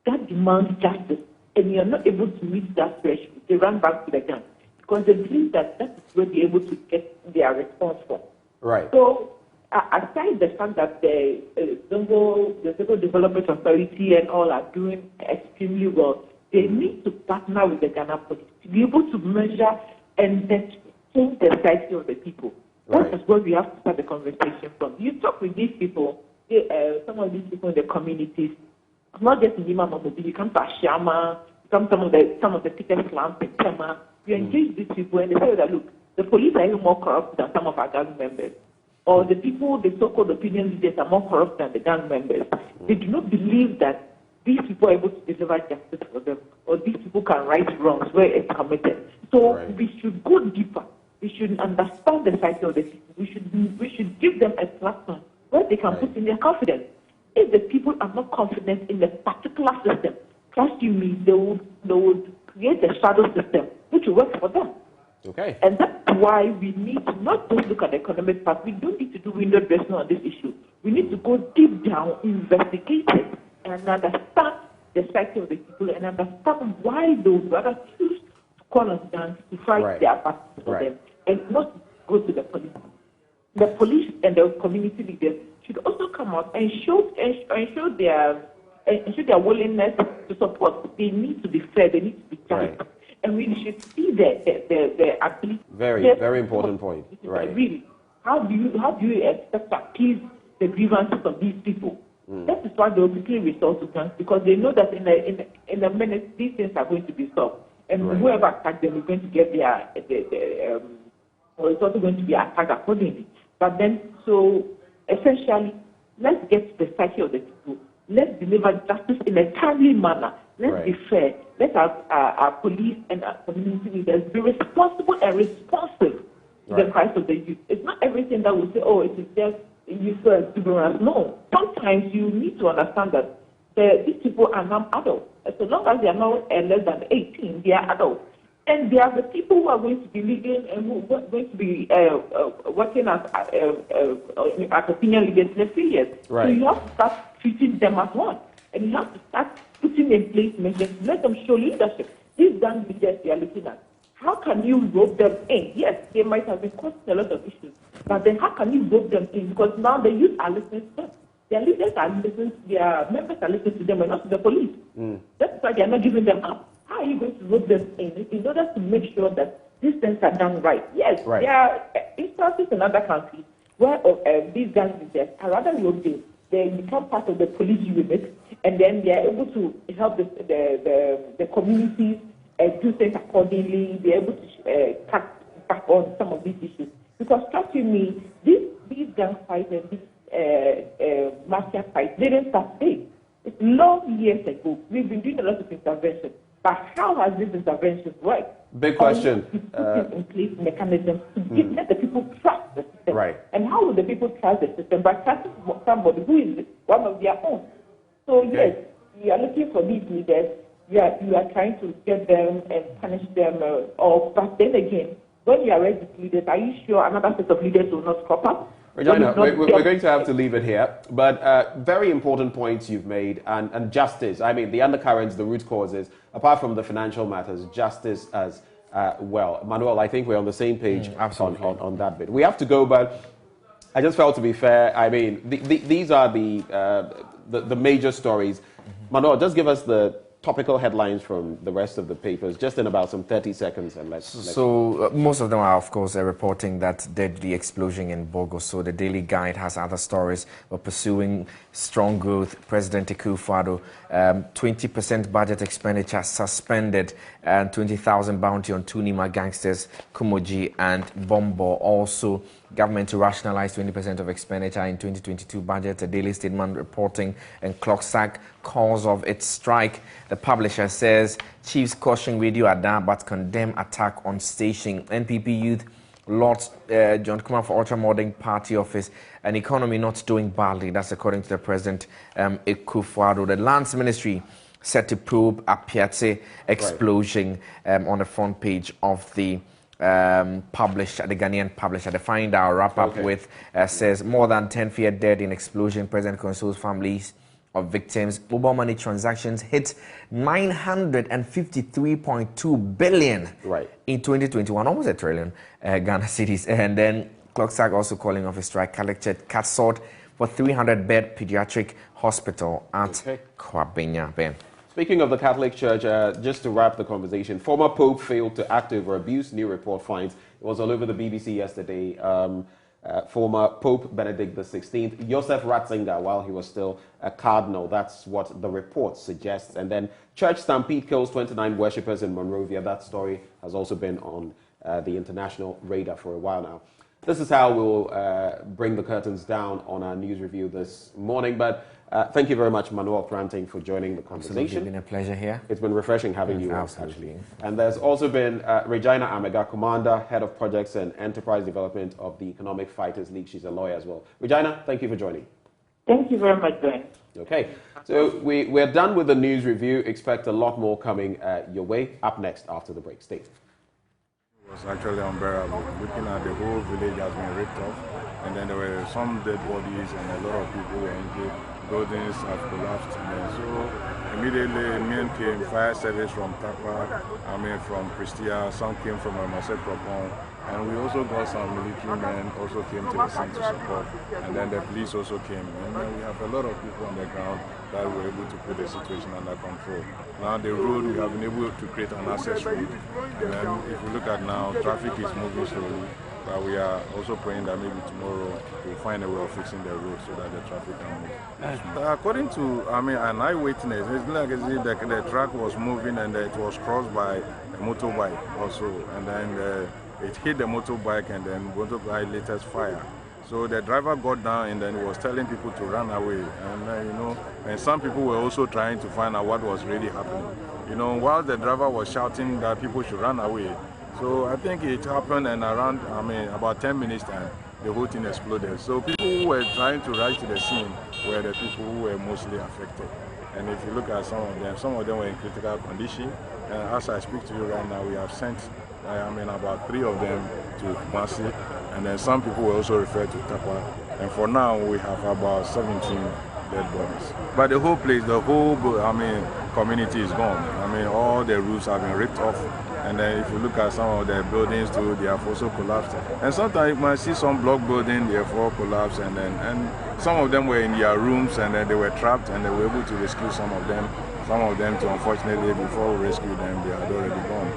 that demands justice and you're not able to meet that threshold, they run back to the guns because they believe that that is where they're able to get their response from. Right. So, aside the fact that the Zongo Development Authority and all are doing extremely well, they need to partner with the Ghana police to be able to measure and then change the psyche of the people. That is where we have to start the conversation from. You talk with these people, some of these people in the communities, not just in Lima, you come to Ashama, you come to some of the Peter slums in Tema, you engage these people and they say that, look, the police are even more corrupt than some of our gang members. Or the people, the so-called opinion leaders are more corrupt than the gang members. They do not believe that these people are able to deliver justice for them, or these people can right wrongs where it's committed. So we should go deeper. We should understand the psyche of the people. We should give them a platform where they can put in their confidence. If the people are not confident in the particular system, trust you me, they would create a shadow system which will work for them. Okay. And that's why we need to not just look at the economic part. We don't need to do window dressing on this issue. We need to go deep down, investigate it, and understand the psyche of the people and understand why they would rather choose to call us down to fight their battles for them and not go to the police. The police and the community leaders should also come out and show their willingness to support. They need to be fair. They need to be just. And we should see the ability. Very important point. Really, how do you expect to appease the grievances of these people? That is why they will quickly resort to guns, because they know that in a minute these things are going to be solved, and whoever attacks them is going to get or it's also going to be attacked accordingly. But then, so essentially, let's get the psyche of the people. Let's deliver justice in a timely manner. Let's be fair. Let our police and our community leaders be responsible and responsive to the cries of the youth. It's not everything that we say, oh, it is just useful and ignorance. No. Sometimes you need to understand that these people are not adults. So long as they are not less than 18, they are adults. And they are the people who are going to be living and who are going to be working as opinion leaders in a few years. So you have to start treating them as one. And you have to start putting in place measures to let them show leadership. These young leaders they are looking at, how can you rope them in? Yes, they might have been causing a lot of issues, but then how can you rope them in? Because now the youth are listening to them. Their leaders are listening, their members are listening to them and not to the police. That's why they are not giving them up. How are you going to rope them in order to make sure that these things are done right? Yes, there are instances in other countries where these gang leaders are rather roped in. They become part of the police unit, and then they are able to help the communities do things accordingly. They are able to cut back on some of these issues. Because trust me, these gang fights and these mafia fights didn't start today. It's long years ago. We've been doing a lot of intervention. But how has this intervention worked? Big question. Put in place mechanisms to let the people trust the system. And how will the people trust the system? By trusting somebody who is one of their own. So yes, you are looking for these leaders. You are trying to get them and punish them. But then again, when you are ready leaders, are you sure another set of leaders will not crop up? Regina, we're going to have to leave it here, but very important points you've made, and justice. I mean, the undercurrents, the root causes, apart from the financial matters, justice as well. Manuel, I think we're on the same page on that bit. We have to go, but I just felt to be fair. I mean, these are the major stories. Manuel, just give us the topical headlines from the rest of the papers, just in about some 30 seconds. And most of them are, of course, reporting that deadly explosion in Bogo. So the Daily Guide has other stories. We're pursuing strong growth. President Akufo-Addo, 20% budget expenditure suspended, and 20,000 bounty on two Nima gangsters, Kumoji and Bombo. Also, government to rationalize 20% of expenditure in 2022 budget. A Daily Statement reporting, and Clocksack cause of its strike. The publisher says chiefs caution radio Ada but condemn attack on station. NPP youth Lord John Kumar for ultra-modern party office. An economy not doing badly. That's according to the president, Akufo-Addo. The lands ministry set to probe a Piazza explosion on the front page of the publisher, the Ghanaian publisher. The find I'll wrap up with says more than 10 feared dead in explosion. President consoles families of victims. Mobile money transactions hit 953.2 billion in 2021, almost a trillion Ghana cedis. And then Clocksack also calling off a strike. Catholic cut sword for 300-bed pediatric hospital at Kwabenya. Ben. Speaking of the Catholic Church, just to wrap the conversation, former Pope failed to act over abuse. New report finds. It was all over the BBC yesterday. Former Pope Benedict XVI, Joseph Ratzinger, while he was still a cardinal. That's what the report suggests. And then church stampede kills 29 worshippers in Monrovia. That story has also been on the international radar for a while now. This is how we'll bring the curtains down on our news review this morning. But thank you very much, Manuel Pranting, for joining the conversation. It's been a pleasure here. It's been refreshing having you on, actually. And there's also been Regina Amega, Commander, Head of Projects and Enterprise Development of the Economic Fighters League. She's a lawyer as well. Regina, thank you for joining. Thank you very much, Ben. Okay, so we're done with the news review. Expect a lot more coming your way. Up next after the break. Stay. It was actually unbearable. Looking at the whole village has been ripped off, and then there were some dead bodies and a lot of people were injured. Buildings have collapsed, and so immediately men came, fire service from Tapa, from Pristia, some came from Marseille Propon, and we also got some military men also came to the scene to support, and then the police also came, and then we have a lot of people on the ground that were able to put the situation under control. Now the road, we have been able to create an access route, and then if we look at now, traffic is moving slowly, but we are also praying that maybe tomorrow we'll find a way of fixing the road so that the traffic can move. According to an eyewitness, it's like the truck was moving and it was crossed by a motorbike also, and then it hit the motorbike and then motorbike later fire. So the driver got down and then was telling people to run away, and and some people were also trying to find out what was really happening. While the driver was shouting that people should run away. So I think it happened, and around about 10 minutes time, the whole thing exploded. So people who were trying to rush to the scene were the people who were mostly affected. And if you look at some of them were in critical condition. And as I speak to you right now, we have sent about 3 of them to Kumasi, and then some people were also referred to Tapa. And for now, we have about 17 dead bodies. But the whole place, the whole community is gone. All the roofs have been ripped off. And then if you look at some of the buildings too, they have also collapsed. And sometimes you might see some block building, they have all collapsed, and some of them were in their rooms and then they were trapped, and they were able to rescue some of them. Some of them, unfortunately, before we rescued them, they had already gone.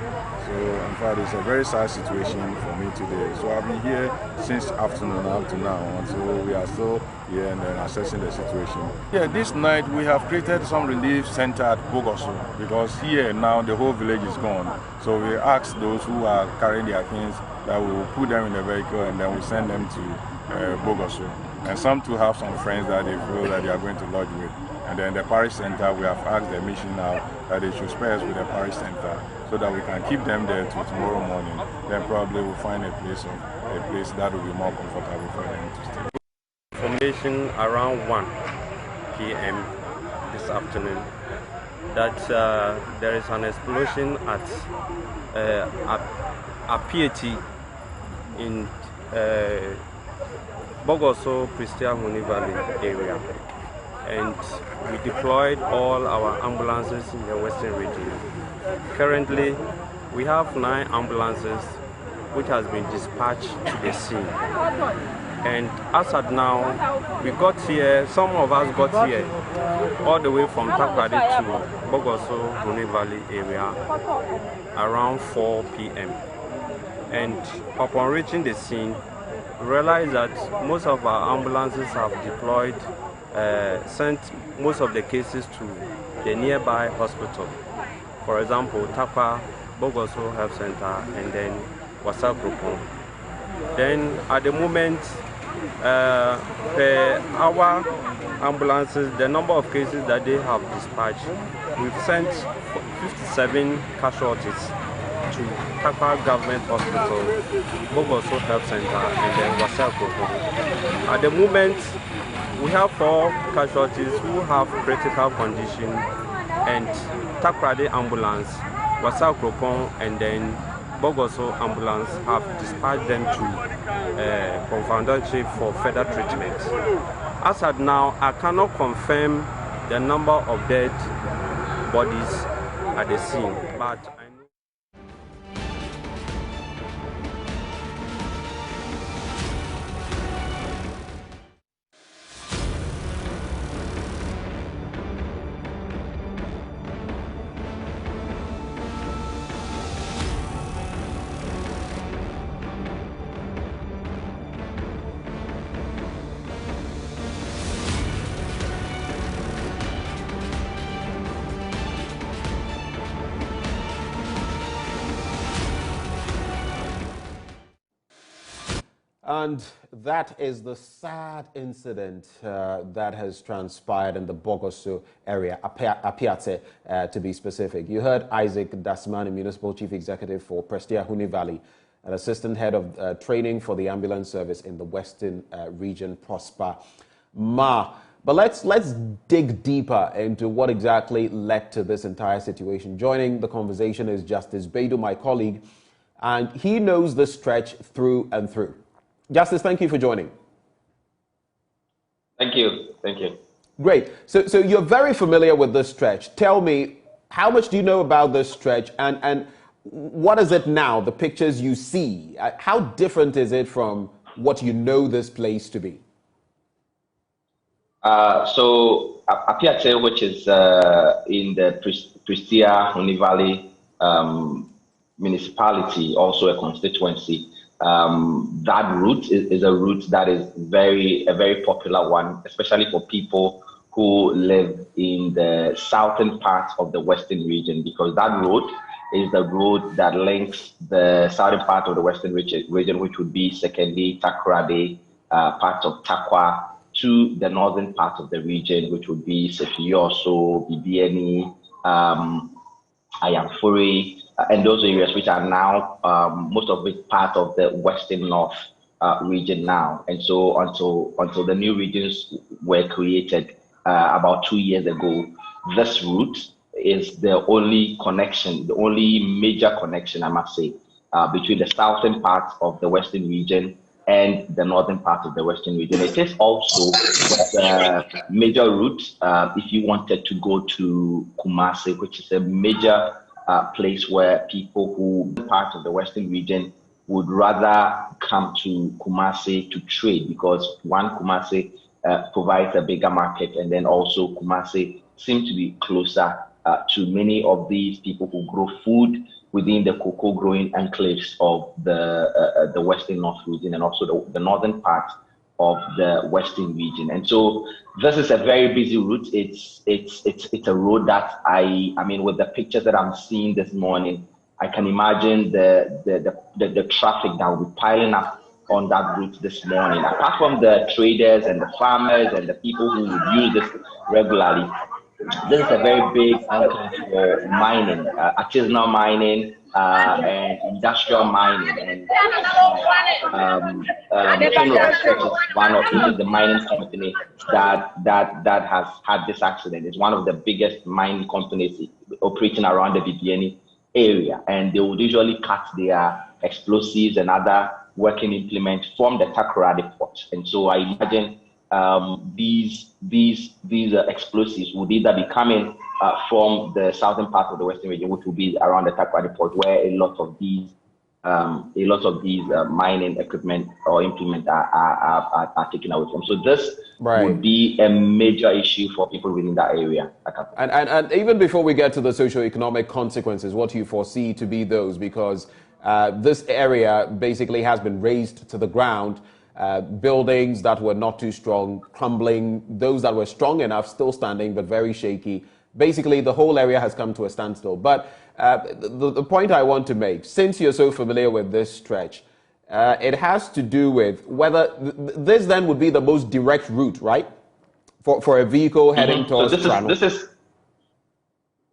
So in fact, it's a very sad situation for me today. So I've been here since afternoon up to now, and so we are still here and then assessing the situation. Yeah, this night we have created some relief center at Bogoso, because here now the whole village is gone. So we ask those who are carrying their things that we will put them in the vehicle and then we send them to Bogoso. And some too have some friends that they feel that they are going to lodge with. And then the parish center, we have asked the mission now that they should spare us with the parish center so that we can keep them there till tomorrow morning. Then probably we'll find a place that will be more comfortable for them to stay. Information around 1 p.m. this afternoon that there is an explosion at a piety in Bogoso, Pristia, Huni Valley area. And we deployed all our ambulances in the western region. Currently, we have 9 ambulances which has been dispatched to the scene. And as at now, we got here, some of us got here all the way from Takrade to Bogoso, Huni Valley area around 4 p.m. And upon reaching the scene, we realized that most of our ambulances have deployed, sent most of the cases to the nearby hospital. For example, Takwa, Bogoso Health Center, and then Wasakropon. Then at the moment, per hour ambulances, the number of cases that they have dispatched, we've sent 57 casualties to Takwa Government Hospital, Bogoso Health Center, and then Wasakropon. At the moment, we have 4 casualties who have critical condition, and Takrade ambulance, Wasakropon, and then Bogoso ambulance have dispatched them to Confounder-Chief for further treatment. As at now, I cannot confirm the number of dead bodies at the scene, but I know. And that is the sad incident that has transpired in the Bogoso area, Apiate to be specific. You heard Isaac Dasmani, Municipal Chief Executive for Prestia Huni Valley, an Assistant Head of Training for the Ambulance Service in the Western Region, Prosper Ma. But let's dig deeper into what exactly led to this entire situation. Joining the conversation is Justice Baidu, my colleague, and he knows this stretch through and through. Justice, thank you for joining. Thank you. Thank you. Great. So you're very familiar with this stretch. Tell me, how much do you know about this stretch, and what is it now, the pictures you see? How different is it from what you know this place to be? So Apiate, which is in the Prestia Huni Valley municipality, also a constituency, that route is a route that is a very popular one, especially for people who live in the southern part of the western region, because that road is the road that links the southern part of the western region, which would be Sekendi, Takrade, parts of Takwa, to the northern part of the region, which would be Sefiyoso, Bibiani, Ayamfuri, and those areas which are now most of it part of the western north region now. And so until the new regions were created about 2 years ago, this route is the only connection, the only major connection, I must say, between the southern part of the western region and the northern part of the western region. It is also the major route if you wanted to go to Kumasi, which is a major place where people who part of the western region would rather come to Kumasi to trade, because one, Kumasi provides a bigger market, and then also Kumasi seems to be closer to many of these people who grow food within the cocoa growing enclaves of the western north region, and also the northern part of the western region. And so this is a very busy route. It's a road that I mean, with the pictures that I'm seeing this morning, I can imagine the traffic that will be piling up on that route this morning. Apart from the traders and the farmers and the people who would use this regularly, this is a very big enclave for mining, artisanal mining, and industrial mining. And one of the mining company that has had this accident. It's one of the biggest mining companies operating around the BPN area, and they would usually cut their explosives and other working implement from the Takoradi port. And so I imagine these explosives would either be coming from the southern part of the western region, which will be around the Takoradi port, where a lot of these mining equipment or implement are taken away from. So this would be a major issue for people within that area. And even before we get to the socio-economic consequences, what do you foresee to be those? Because this area basically has been razed to the ground. Buildings that were not too strong, crumbling. Those that were strong enough, still standing, but very shaky. Basically, the whole area has come to a standstill. But the point I want to make, since you're so familiar with this stretch, it has to do with whether this then would be the most direct route, right? For a vehicle heading towards Trano.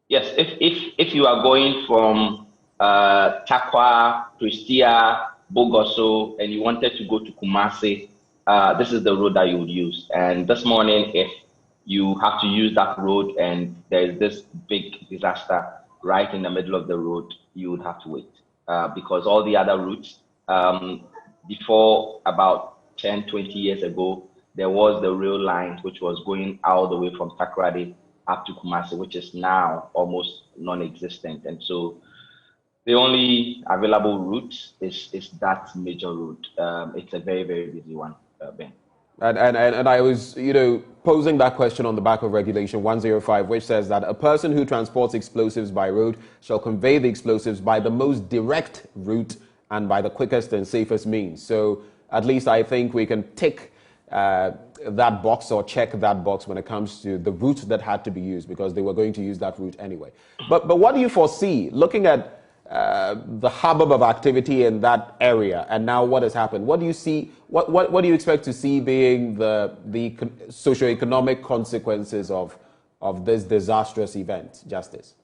Yes, if you are going from Takwa, Pristia, Bogoso, and you wanted to go to Kumasi, this is the road that you would use. And this morning, if you have to use that road and there is this big disaster right in the middle of the road, you would have to wait. Because all the other routes, before about 10, 20 years ago, there was the rail line which was going all the way from Takoradi up to Kumasi, which is now almost non-existent. And so the only available route is that major route. It's a very, very busy one, Ben. And I was, posing that question on the back of Regulation 105, which says that a person who transports explosives by road shall convey the explosives by the most direct route and by the quickest and safest means. So at least I think we can tick that box or check that box when it comes to the route that had to be used, because they were going to use that route anyway. But what do you foresee, looking at the hubbub of activity in that area and now what has happened? What do you see? What do you expect to see being the socio-economic consequences of this disastrous event, Justice?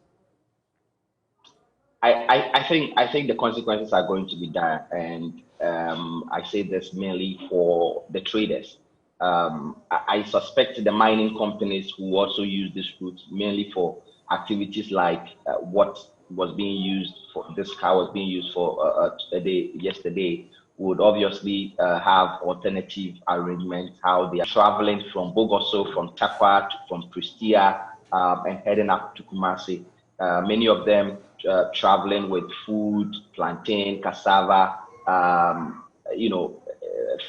I think the consequences are going to be dire, and I say this mainly for the traders. I suspect the mining companies who also use this route mainly for activities like what was being used for this car was being used for yesterday would obviously have alternative arrangements, how they are traveling from Bogoso, from Takwa, from Pristia, and heading up to Kumasi. Many of them traveling with food, plantain, cassava,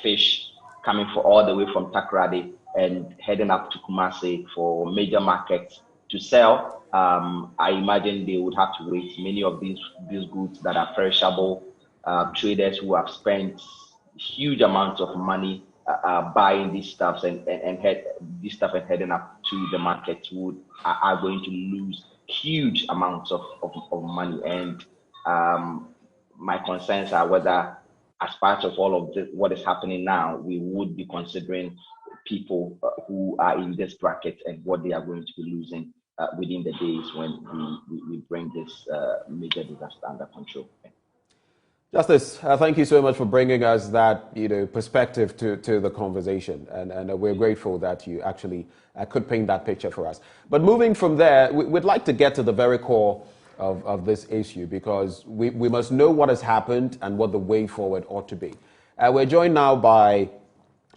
fish coming all the way from Takoradi and heading up to Kumasi for major markets to sell. I imagine they would have to wait. Many of these goods that are perishable, traders who have spent huge amounts of money buying these stuffs and heading up to the market are going to lose huge amounts of money. And my concerns are whether, as part of all of what is happening now, we would be considering people who are in this bracket and what they are going to be losing within the days when we bring this major disaster under control. Justice, thank you so much for bringing us that perspective to the conversation, and we're grateful that you actually could paint that picture for us. But moving from there, we'd like to get to the very core of this issue, because we must know what has happened and what the way forward ought to be. We're joined now by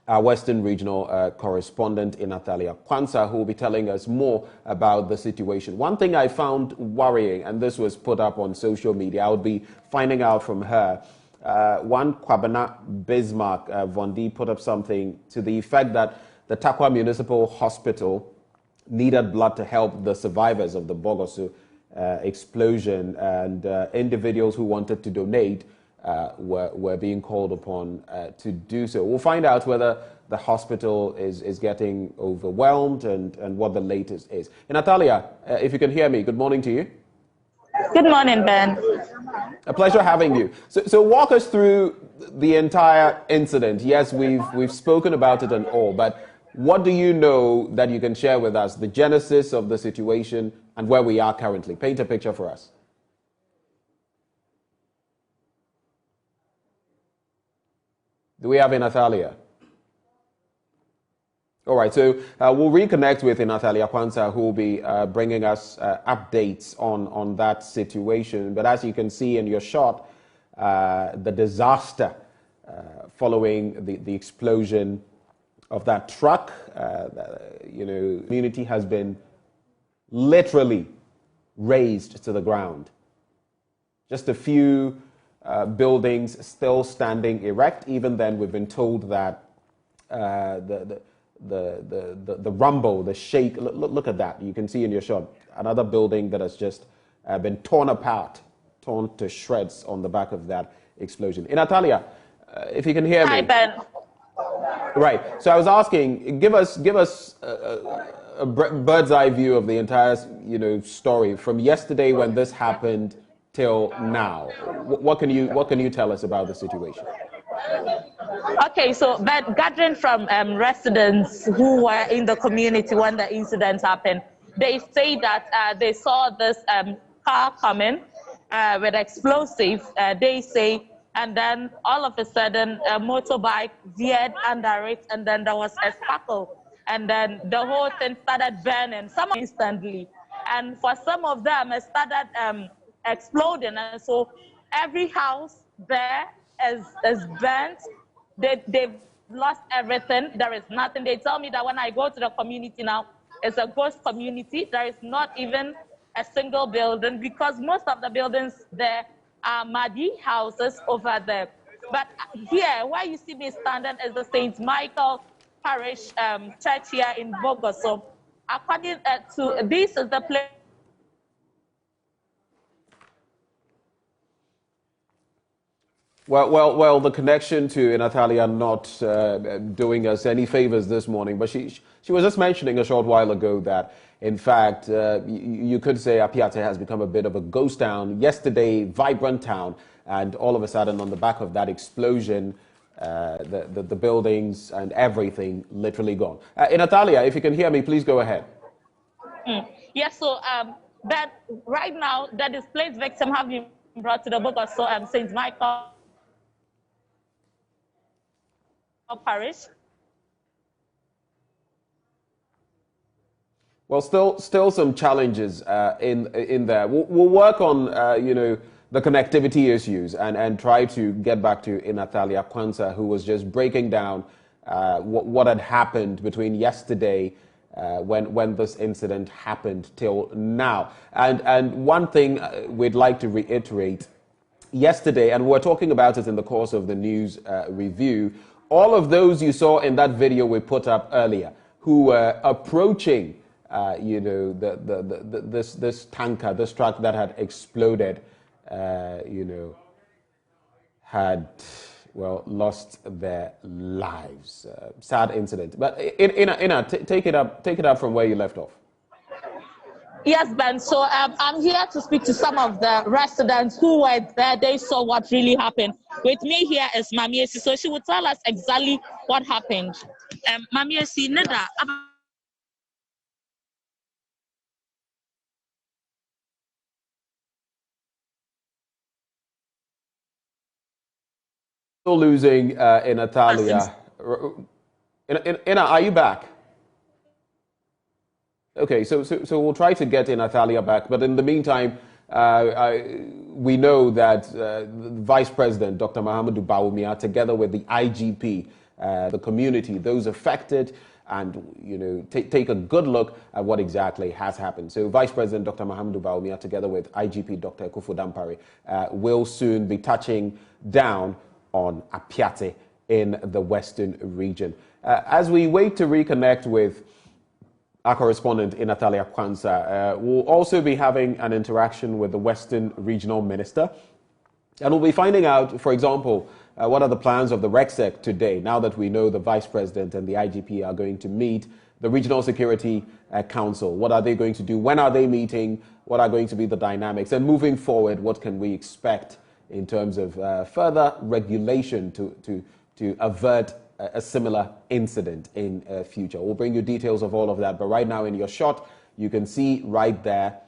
our Western Regional correspondent in Natalia Kwanzaa, who will be telling us more about the situation. One thing I found worrying, and this was put up on social media, I would be finding out from her. One Kwabena Bismarck Vondi put up something to the effect that the Takwa Municipal Hospital needed blood to help the survivors of the Bogoso explosion, and individuals who wanted to donate were being called upon to do so. We'll find out whether the hospital is getting overwhelmed and what the latest is. And Natalia, if you can hear me, good morning to you. Good morning, Ben. A pleasure having you. So walk us through the entire incident. Yes, we've spoken about it and all, but what do you know that you can share with us, the genesis of the situation and where we are currently? Paint a picture for us. Do we have Natalia? All right, so we'll reconnect with Natalia Kwanzaa, who will be bringing us updates on that situation. But as you can see in your shot, the disaster following the explosion of that truck. The community has been literally razed to the ground. Just a few buildings still standing erect. Even then, we've been told that the rumble, the shake. Look at that. You can see in your shot another building that has just been torn apart, torn to shreds on the back of that explosion. Natalia, if you can hear me. Hi, Ben. Right. So I was asking, give us a bird's eye view of the entire story from yesterday when this happened till now. What can you tell us about the situation? Okay, so but gathering from residents who were in the community when the incident happened, they say that they saw this car coming with explosives, they say, and then all of a sudden a motorbike veered under it, and then there was a sparkle, and then the whole thing started burning, some instantly, and for some of them it started exploding, and so every house there is burnt. They've lost everything. There is nothing. They tell me that when I go to the community now, it's a ghost community. There is not even a single building because most of the buildings there are muddy houses over there. But here, where you see me standing is the St. Michael Parish Church here in Bogo. So according to this is the place. Well, the connection to Natalia not doing us any favors this morning, but she was just mentioning a short while ago that, in fact, you could say Apiate has become a bit of a ghost town. Yesterday, vibrant town, and all of a sudden, on the back of that explosion, the buildings and everything literally gone. Natalia, if you can hear me, please go ahead. Yes, so that right now, the displaced victim have been brought to the book of St. Michael Parish. Well, still some challenges in there. We'll work on the connectivity issues and try to get back to Natalia Kwanzaa, who was just breaking down what had happened between yesterday when this incident happened till now. And one thing we'd like to reiterate, yesterday, and we're talking about it in the course of the news review, all of those you saw in that video we put up earlier who were approaching this tanker, this truck that had exploded, had lost their lives. Sad incident. But Ina, take it up from where you left off. Yes, Ben. So I'm here to speak to some of the residents who were there. They saw what really happened. With me here is Mami Esi, so she will tell us exactly what happened. Mami Esi, Neda. Still losing in Natalia. Ina, are you back? Okay, so we'll try to get Natalia back, but in the meantime, we know that Vice President Dr. Mahamudu Bawumia, together with the IGP, the community, those affected, and take a good look at what exactly has happened. So Vice President Dr. Mahamudu Bawumia, together with IGP Dr. Kufu Dampare, will soon be touching down on Apiate in the Western region. As we wait to reconnect with our correspondent in Natalia Kwanzaa, we'll also be having an interaction with the Western Regional Minister. And we'll be finding out, for example, what are the plans of the RECSEC today, now that we know the Vice President and the IGP are going to meet the Regional Security Council. What are they going to do? When are they meeting? What are going to be the dynamics? And moving forward, what can we expect in terms of further regulation to avert a similar incident in future? We'll bring you details of all of that, but right now in your shot, you can see right there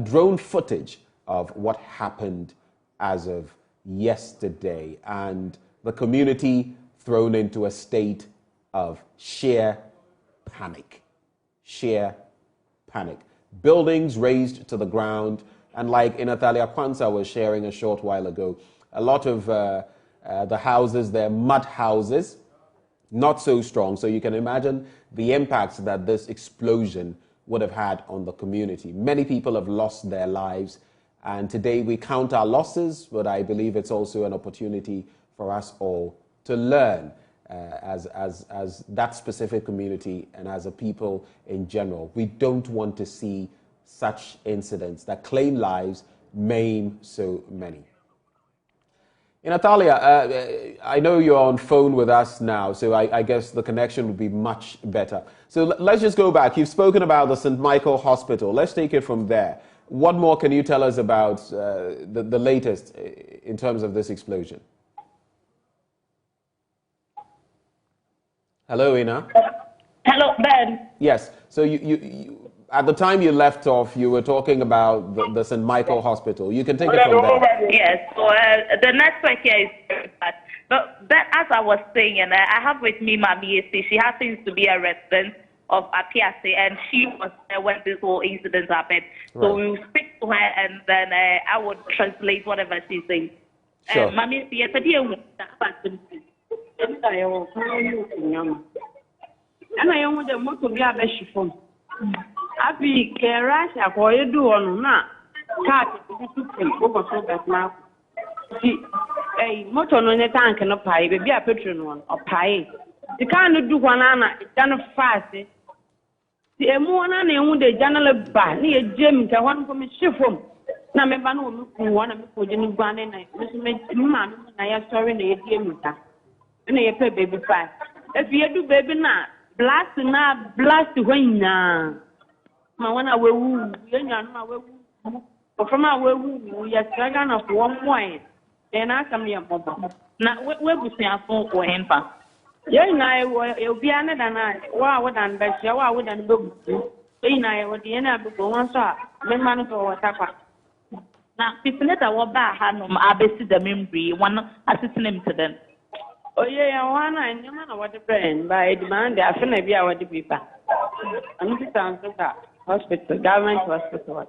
drone footage of what happened as of yesterday, and the community thrown into a state of sheer panic. Sheer panic. Buildings razed to the ground, and like Natalia Kwanzaa was sharing a short while ago, a lot of The houses, they're mud houses, not so strong. So you can imagine the impacts that this explosion would have had on the community. Many people have lost their lives, and today we count our losses, but I believe it's also an opportunity for us all to learn as that specific community and as a people in general. We don't want to see such incidents that claim lives, maim so many. Natalia, I know you're on phone with us now, so I guess the connection would be much better. So let's just go back. You've spoken about the St. Michael Hospital. Let's take it from there. What more can you tell us about the latest in terms of this explosion? Hello, Ina. Hello, Ben. Yes. So you at the time you left off, you were talking about the St. Michael Hospital. You can take it from there. Yes. So the network here is very bad. But as I was saying, and I have with me Mami Esi. She happens to be a resident of Apiase, and she was there when this whole incident happened. So we will speak to her, and then I would translate whatever she's saying. Sure. Mami Esi, yes, I did. Abi kerasha ko yedu onu na car ti ko so bet na ti motor no ne tank no pai be bia petrol no o pai ti kan no du hwana na dan fast ti emu na na enwu de janale ba na ye jem ka hwan ko me shifom na me ba no me ku wona me ko je ni gwane na me ma na ya story na ye die mu ta na ye pe baby fast if ye du baby na blast hwana ma wana wewu yenya no wewu from a wewu ya traga na for one point then I come here mobo na webusiafo wo hempa yenya e bia na dana wa wodan be hia wa wodan be bu yenya e wodi na be go wan so a me ma no to wata kwa na pisineta wo ba ha no abesi da membri one assistant to them oye ya wana nyama na wodi brain by demand afi na bia wodi bipa am ti tan so ka hospital, government hospital.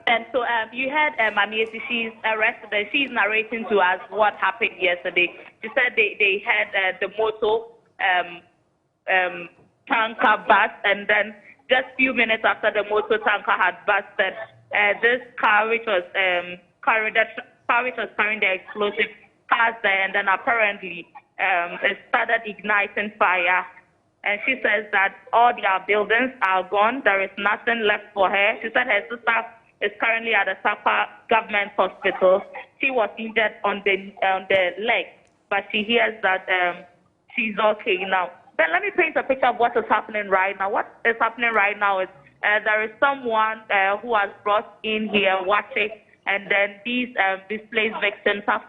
And so you heard Mami Esi, she's arrested. She's narrating to us what happened yesterday. She said they had the motor tanker bust, and then just a few minutes after the motor tanker had busted, this car which was carrying the explosive passed there, and then apparently it started igniting fire. And she says that all their buildings are gone. There is nothing left for her. She said her sister is currently at the Sapa government hospital. She was injured on the leg, but she hears that she's okay now. Then let me paint a picture of what is happening right now. What is happening right now is there is someone who was brought in here watching, and then these displaced victims have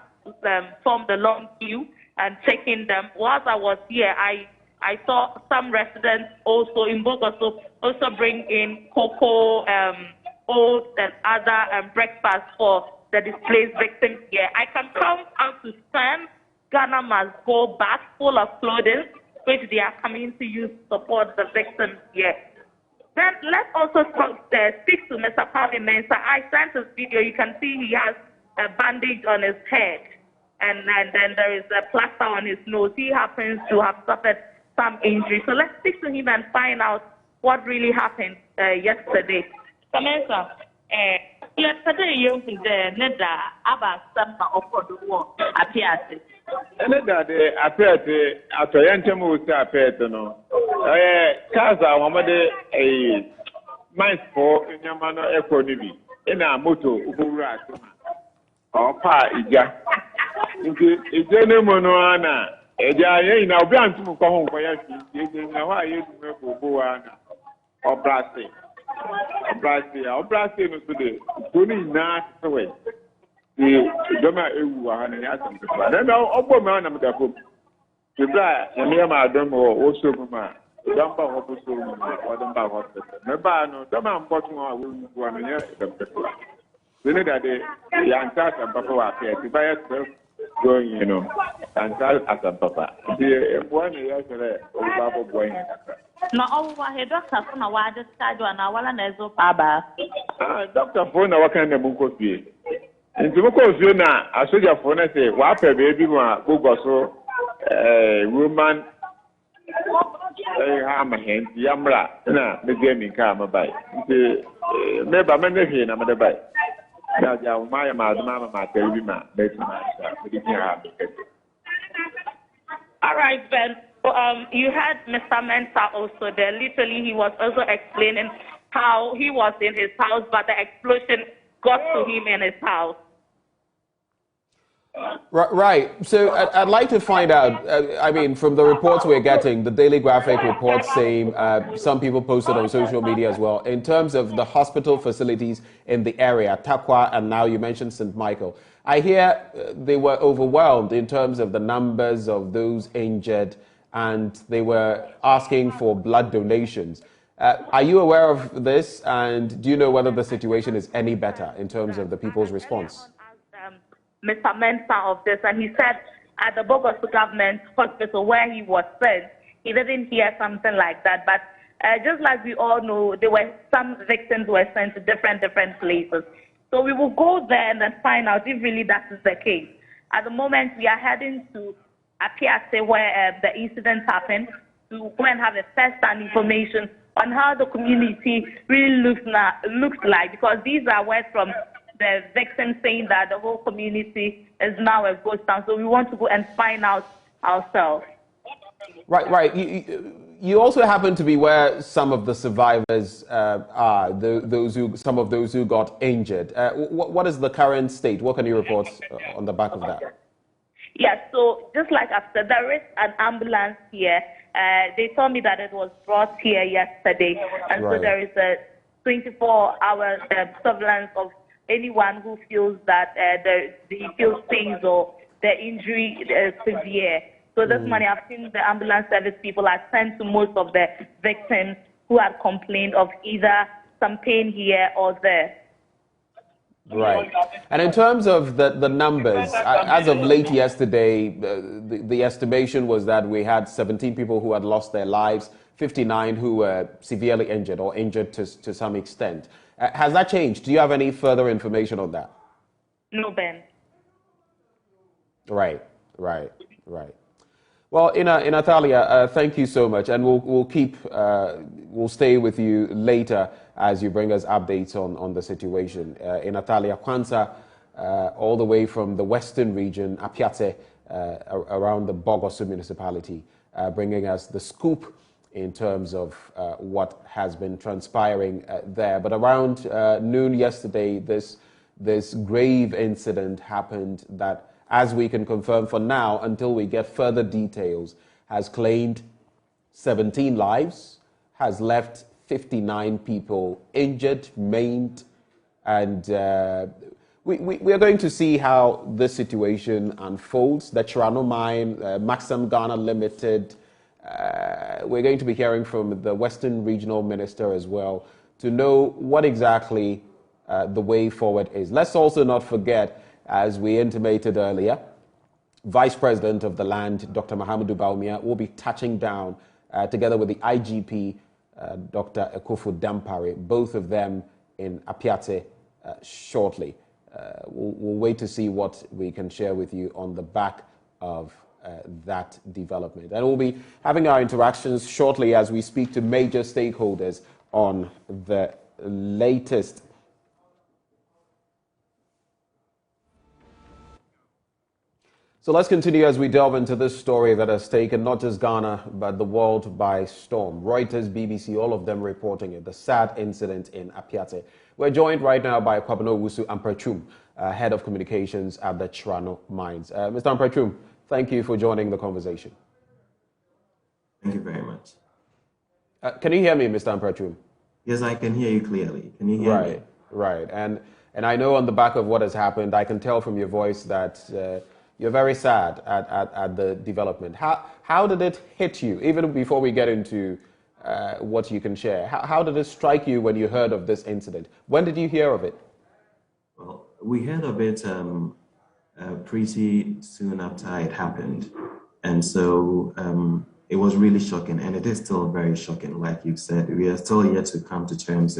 formed a long queue and taking them. Whilst I was here, I saw some residents also in Bogoso also bring in cocoa, oats, and other breakfast for the displaced victims here. I can count out to 10 Ghana must go back full of clothing, which they are coming to use to support the victims here. Then let's also speak to Mr. Pavi Mensah. I sent this video. You can see he has a bandage on his head, and then there is a plaster on his nose. He happens to have suffered some injury. So let's speak to him and find out what really happened yesterday. So Mensah, yesterday you said Neda about some of the war appears. Neda the appears at a young appears no. Cars are one of the mines for in Yamano economy in a moto Ubura or Pa Ija. It's a monoana. Eja na obi antum ko ho ya fi na wa ye dum ko bo ana obrase no so de toni na sewe e doma ewu ha na ya sam ko na ogbo me na mdafo tibra ya me ma adom wo so mu ma dom ba ho bo so mu ma dom ba ho me ba no doma mbotu a wo wu ana ya dom ko ne da de ya ntaka ba ko wa pe ti ba ya going, you know, and tell as a papa. The one yesterday, boy. No, here, doctor, for now, I just started on our one as a baba. Doctor, for now, what kind of book be? And to look at you now, I saw your phone and say, what a baby, go so, woman. I'm a hand, Yamra, the gaming car, my bike. Maybe I'm in here, I'm a bike. My mama, my baby, my baby, all right, Ben. You had Mr. Mensah also there. Literally, he was also explaining how he was in his house, but the explosion got to him in his house. Right. So I'd like to find out, I mean, from the reports we're getting, the Daily Graphic reports saying, some people posted on social media as well, in terms of the hospital facilities in the area, Takwa, and now you mentioned St. Michael. I hear they were overwhelmed in terms of the numbers of those injured, and they were asking for blood donations. Are you aware of this, and do you know whether the situation is any better in terms of the people's response? Mr. Mensah of this, and he said at the Bogos government hospital where he was sent, he didn't hear something like that. But just like we all know, there were some victims were sent to different places. So we will go there and then find out if really that is the case. At the moment, we are heading to Apiate where the incident happened to go and have a first-hand information on how the community really looks like, because these are words from the victim saying that the whole community is now a ghost town. So we want to go and find out ourselves. Right. You also happen to be where some of the survivors are, some of those who got injured. What is the current state? What can you report on the back of that? Yes, so just like after, there is an ambulance here. They told me that it was brought here yesterday. And so there is a 24-hour surveillance of anyone who feels that he feels pains or the injury is severe. So this morning I've seen the ambulance service people are sent to most of the victims who have complained of either some pain here or there. Right. And in terms of the numbers, as of late yesterday, the estimation was that we had 17 people who had lost their lives, 59 who were severely injured or injured to some extent. Has that changed? Do you have any further information on that? No, Ben. Right. Well, Natalia, thank you so much, and we'll stay with you later as you bring us updates on the situation. Natalia Kwanza, all the way from the western region, Apiate, around the Bogoso municipality, bringing us the scoop in terms of what has been transpiring there. But around noon yesterday, this grave incident happened that, as we can confirm for now, until we get further details, has claimed 17 lives, has left 59 people injured, maimed, and we are going to see how this situation unfolds. The Chirano Mine, Maxim Ghana Limited, we're going to be hearing from the Western Regional Minister as well to know what exactly the way forward is. Let's also not forget, as we intimated earlier, Vice President of the land, Dr. Mahamudu Bawumia, will be touching down together with the IGP, Dr. Ekofu Dampare, both of them in Apiate shortly. We'll wait to see what we can share with you on the back of that development. And we'll be having our interactions shortly as we speak to major stakeholders on the latest. So let's continue as we delve into this story that has taken not just Ghana, but the world by storm. Reuters, BBC, all of them reporting it, the sad incident in Apiate. We're joined right now by Kwabena Owusu Amprachum, Head of Communications at the Chirano Mines. Mr. Amprachum, thank you for joining the conversation. Thank you very much. Can you hear me, Mr. Amprachum? Yes, I can hear you clearly. Can you hear me? Right. And I know on the back of what has happened, I can tell from your voice that you're very sad at the development. How did it hit you, even before we get into what you can share? How did it strike you when you heard of this incident? When did you hear of it? Well, we heard of it pretty soon after it happened. And so it was really shocking, and it is still very shocking. Like you said, we are still yet to come to terms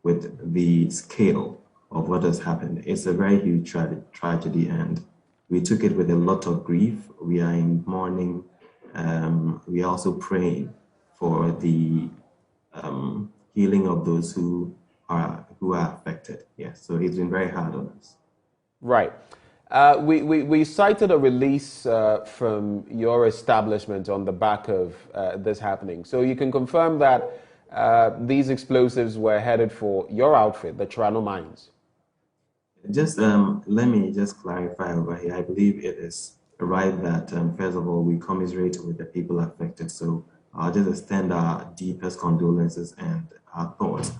with the scale of what has happened. It's a very huge tragedy, and we took it with a lot of grief. We are in mourning. We are also praying for the healing of those who are affected. Yes, so it's been very hard on us. Right. We cited a release from your establishment on the back of this happening. So you can confirm that these explosives were headed for your outfit, the Toronto Mines. Just let me just clarify over here. I believe it is right that first of all, we commiserate with the people affected. So I'll just extend our deepest condolences and our thoughts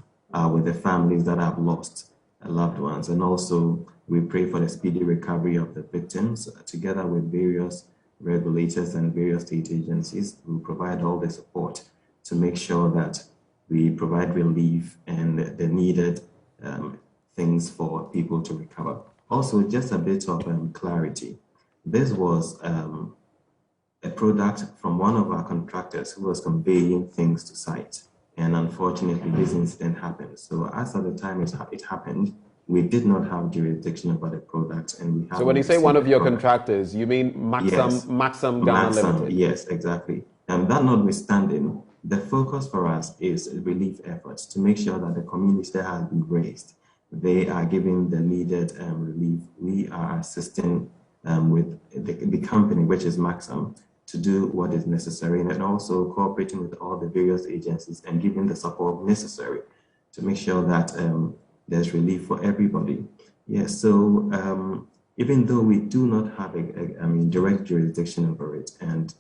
with the families that have lost loved ones. And also we pray for the speedy recovery of the victims together with various regulators and various state agencies who provide all the support to make sure that we provide relief and the needed things for people to recover. Also, just a bit of clarity. This was a product from one of our contractors who was conveying things to site. And unfortunately, this incident happened. So as at the time it happened, we did not have jurisdiction over the product. And we so when you say one of your contractors, you mean Maxim Ghana Limited? Yes, exactly. And that notwithstanding, the focus for us is relief efforts to make sure that the community that has been raised, they are giving the needed relief. We are assisting with the company, which is Maxim, to do what is necessary, and also cooperating with all the various agencies and giving the support necessary to make sure that there's relief for everybody. Yes, so even though we do not have direct jurisdiction over it, and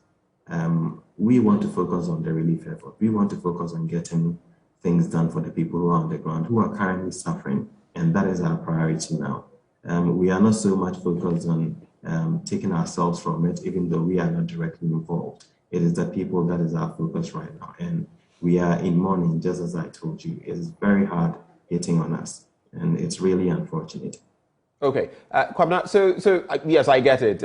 we want to focus on the relief effort. We want to focus on getting things done for the people who are on the ground, who are currently suffering, and that is our priority now. We are not so much focused on taking ourselves from it, even though we are not directly involved. It is the people that is our focus right now, and we are in mourning, just as I told you. It is very hard hitting on us, and it's really unfortunate. Okay, Kwabena, so yes, I get it.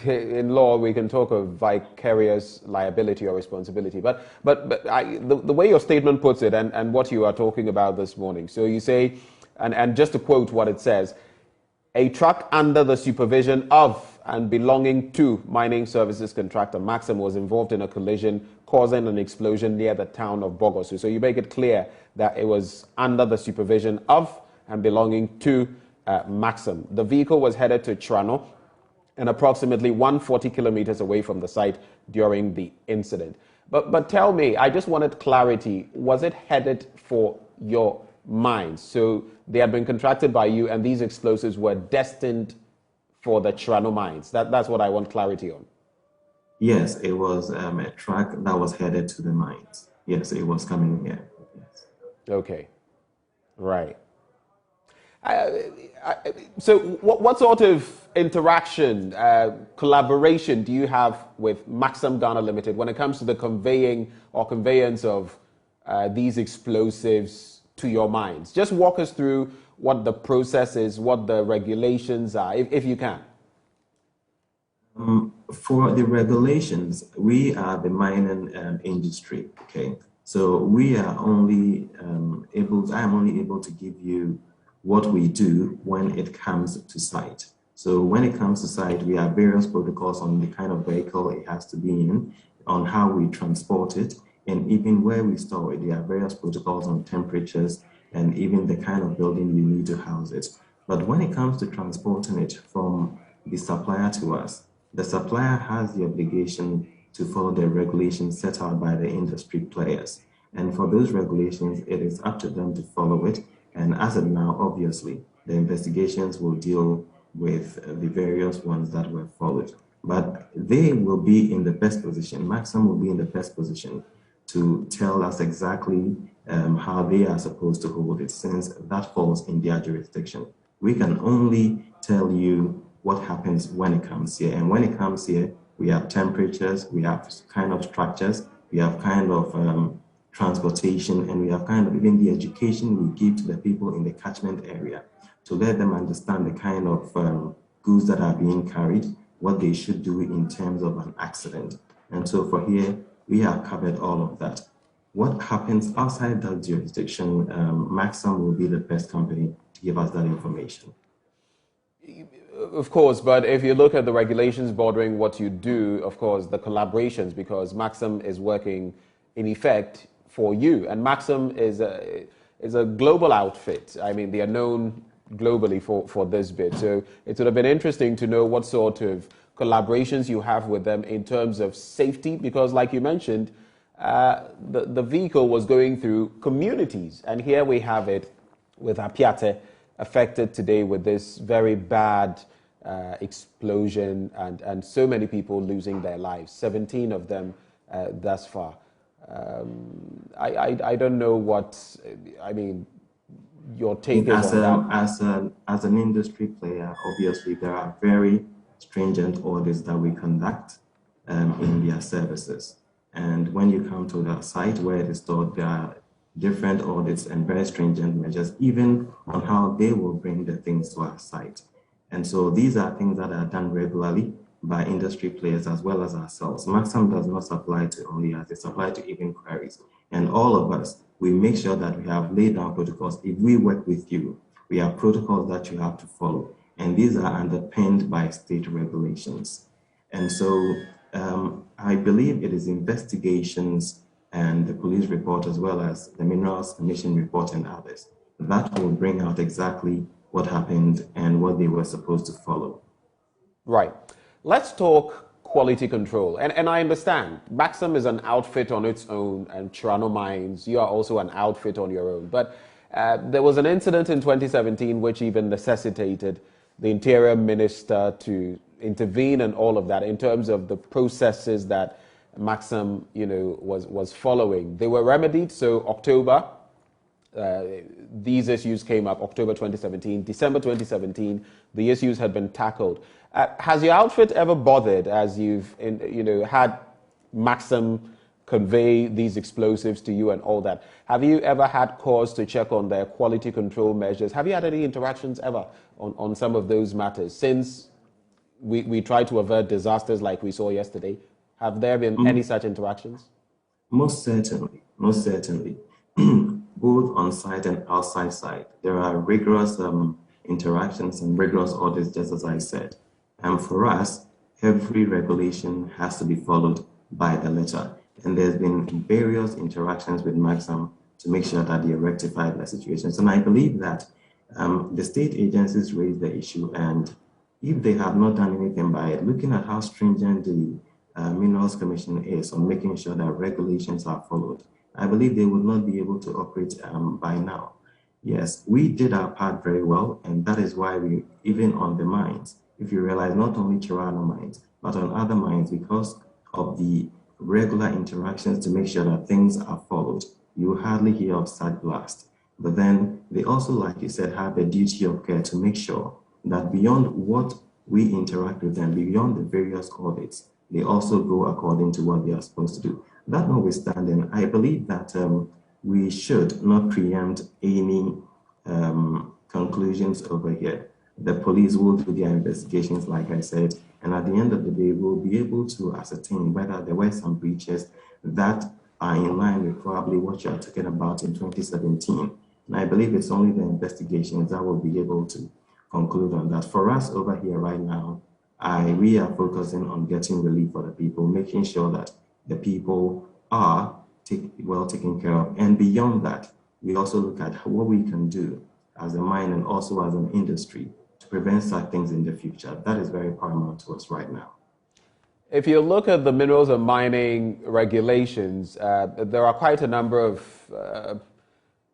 In law, we can talk of vicarious liability or responsibility, but the way your statement puts it and what you are talking about this morning, so you say, and just to quote what it says, a truck under the supervision of and belonging to mining services contractor Maxim was involved in a collision causing an explosion near the town of Bogosu. So you make it clear that it was under the supervision of and belonging to Maxim. The vehicle was headed to Toronto and approximately 140 kilometers away from the site during the incident. But tell me, I just wanted clarity. Was it headed for your mines? So they had been contracted by you, and these explosives were destined for the Toronto mines. That's what I want clarity on. Yes, it was a truck that was headed to the mines. Yes, it was coming here. Yes. Okay, right. So what sort of interaction, collaboration do you have with Maxim Ghana Limited when it comes to the conveying or conveyance of these explosives to your mines? Just walk us through what the process is, what the regulations are, if you can. For the regulations, we are the mining industry, okay? So we are only I am only able to give you what we do when it comes to site. So when it comes to site, we have various protocols on the kind of vehicle it has to be in, on how we transport it, and even where we store it. There are various protocols on temperatures and even the kind of building we need to house it. But when it comes to transporting it from the supplier to us, the supplier has the obligation to follow the regulations set out by the industry players. And for those regulations, it is up to them to follow it. And as of now, obviously, the investigations will deal with the various ones that were followed. But they will be in the best position, Maxim will be in the best position to tell us exactly how they are supposed to hold it, since that falls in their jurisdiction. We can only tell you what happens when it comes here. And when it comes here, we have temperatures, we have kind of structures, we have kind of transportation, and we have kind of even the education we give to the people in the catchment area to let them understand the kind of goods that are being carried, what they should do in terms of an accident. And so for here, we have covered all of that. What happens outside that jurisdiction, Maxim will be the best company to give us that information. Of course, but if you look at the regulations bordering what you do, of course, the collaborations, because Maxim is working in effect for you. And Maxim is a global outfit. I mean, they are known globally for this bit. So it would have been interesting to know what sort of collaborations you have with them in terms of safety, because like you mentioned, the vehicle was going through communities. And here we have it with Apiate affected today with this very bad explosion and so many people losing their lives, 17 of them thus far. I don't know what, I mean, your take is on that. As an industry player, obviously there are very stringent audits that we conduct in their services. And when you come to the site where it is stored, there are different audits and very stringent measures, even on how they will bring the things to our site. And so these are things that are done regularly by industry players as well as ourselves. Maxim does not supply to only us, they supply to even quarries. And all of us, we make sure that we have laid down protocols. If we work with you, we have protocols that you have to follow. And these are underpinned by state regulations. And so I believe it is investigations and the police report, as well as the Minerals Commission report and others, that will bring out exactly what happened and what they were supposed to follow. Right. Let's talk quality control. And I understand Maxim is an outfit on its own, and Chirano Mines, you are also an outfit on your own. But there was an incident in 2017 which even necessitated the Interior Minister to intervene and all of that in terms of the processes that Maxim, was following. They were remedied. So October, these issues came up. October 2017, December 2017, the issues had been tackled. Has your outfit ever bothered, as you've had Maxim convey these explosives to you and all that? Have you ever had cause to check on their quality control measures? Have you had any interactions ever on some of those matters since we try to avert disasters like we saw yesterday? Have there been any such interactions? Most certainly, most certainly. Both on site and outside site, there are rigorous interactions and rigorous audits, just as I said. And for us, every regulation has to be followed by the letter. And there's been various interactions with Maxim to make sure that they rectify the situations. And I believe that the state agencies raised the issue, and if they have not done anything by it, looking at how stringent the Minerals Commission is on making sure that regulations are followed, I believe they would not be able to operate by now. Yes, we did our part very well, and that is why we, even on the mines, if you realize, not only Chirano mines, but on other mines, because of the regular interactions to make sure that things are followed, you hardly hear of such blast. But then they also, like you said, have a duty of care to make sure that beyond what we interact with them, beyond the various audits, they also go according to what they are supposed to do. That notwithstanding, I believe that we should not preempt any conclusions over here. The police will do their investigations, like I said, and at the end of the day, we'll be able to ascertain whether there were some breaches that are in line with probably what you're talking about in 2017. And I believe it's only the investigations that will be able to conclude on that. For us over here right now, we are focusing on getting relief for the people, making sure that the people are well taken care of. And beyond that, we also look at what we can do as a mine and also as an industry to prevent such things in the future. That is very paramount to us right now. If you look at the minerals and mining regulations, there are quite a number of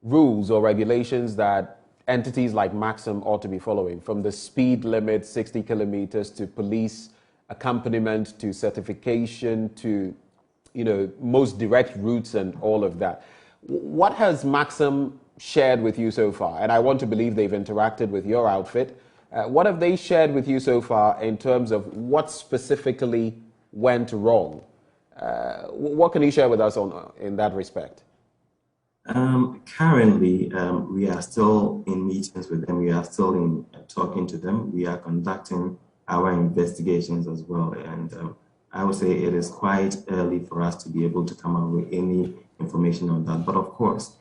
rules or regulations that entities like Maxim ought to be following, from the speed limit, 60 kilometers, to police accompaniment, to certification, to most direct routes and all of that. What has Maxim shared with you so far? And I want to believe they've interacted with your outfit. What have they shared with you so far in terms of what specifically went wrong? What can you share with us in that respect? Currently, we are still in meetings with them. We are still in talking to them. We are conducting our investigations as well. And I would say it is quite early for us to be able to come up with any information on that. But of course,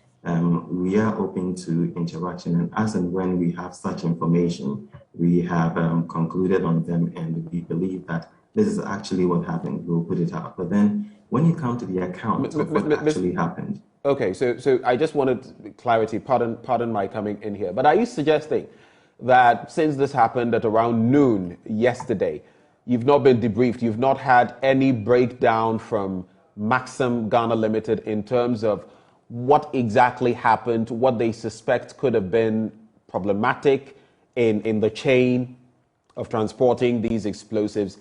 we are open to interaction. And as and when we have such information, we have concluded on them, and we believe that this is actually what happened. We'll put it out. But then when you come to the account of what actually happened. Okay, so I just wanted clarity. Pardon my coming in here. But are you suggesting that since this happened at around noon yesterday, you've not been debriefed, you've not had any breakdown from Maxim Ghana Limited in terms of what exactly happened, what they suspect could have been problematic in the chain of transporting these explosives,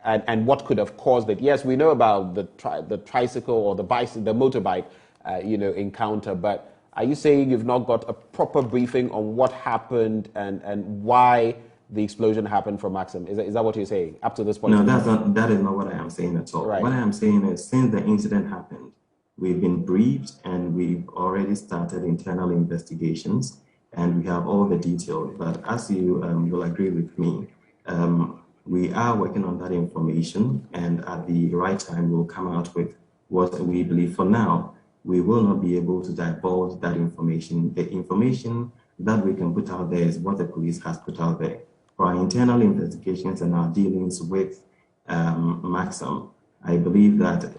and what could have caused it? Yes, we know about the tricycle or the motorbike, encounter. But are you saying you've not got a proper briefing on what happened and why the explosion happened from Maxim? Is that what you're saying up to this point? No, that is not what I am saying at all. Right. What I am saying is, since the incident happened, we've been briefed and we've already started internal investigations, and we have all the details. But as you will agree with me, we are working on that information, and at the right time, we'll come out with what we believe. For now, we will not be able to divulge that information. The information that we can put out there is what the police has put out there. For our internal investigations and our dealings with Maxim, I believe that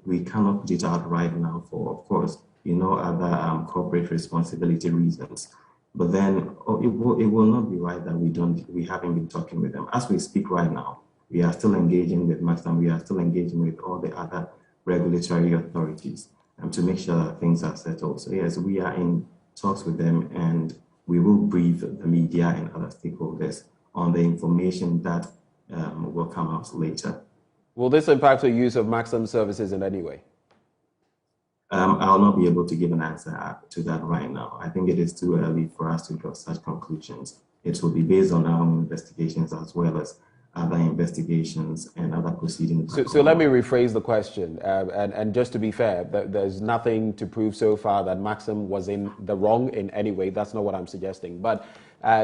we cannot put it out right now for, of course, other corporate responsibility reasons. But then it will not be right that we haven't been talking with them. As we speak right now, we are still engaging with Maxim. We are still engaging with all the other regulatory authorities to make sure that things are settled. So yes, we are in talks with them, and we will brief the media and other stakeholders on the information that will come out later. Will this impact the use of Maxim services in any way? I'll not be able to give an answer to that right now. I think it is too early for us to draw such conclusions. It will be based on our own investigations as well as other investigations and other proceedings. So let me rephrase the question. And just to be fair, there's nothing to prove so far that Maxim was in the wrong in any way. That's not what I'm suggesting. But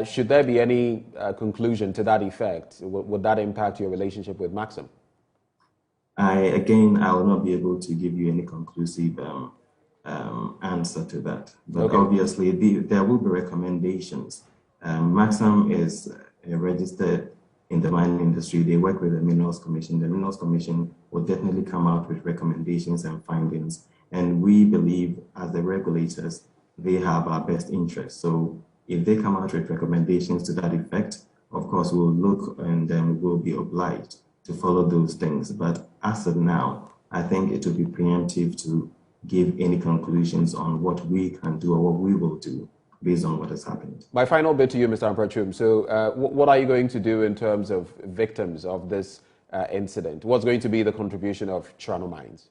should there be any conclusion to that effect, would that impact your relationship with Maxim? I will not be able to give you any conclusive answer to that. But okay. Obviously, there will be recommendations. Maxim is registered in the mining industry. They work with the Minerals Commission. The Minerals Commission will definitely come out with recommendations and findings. And we believe, as the regulators, they have our best interests. So if they come out with recommendations to that effect, of course, we'll look and then we'll be obliged to follow those things. But as of now, I think it would be preemptive to give any conclusions on what we can do or what we will do based on what has happened. My final bit to you, Mr. Amprachum. So what are you going to do in terms of victims of this incident? What's going to be the contribution of Chirano Mines?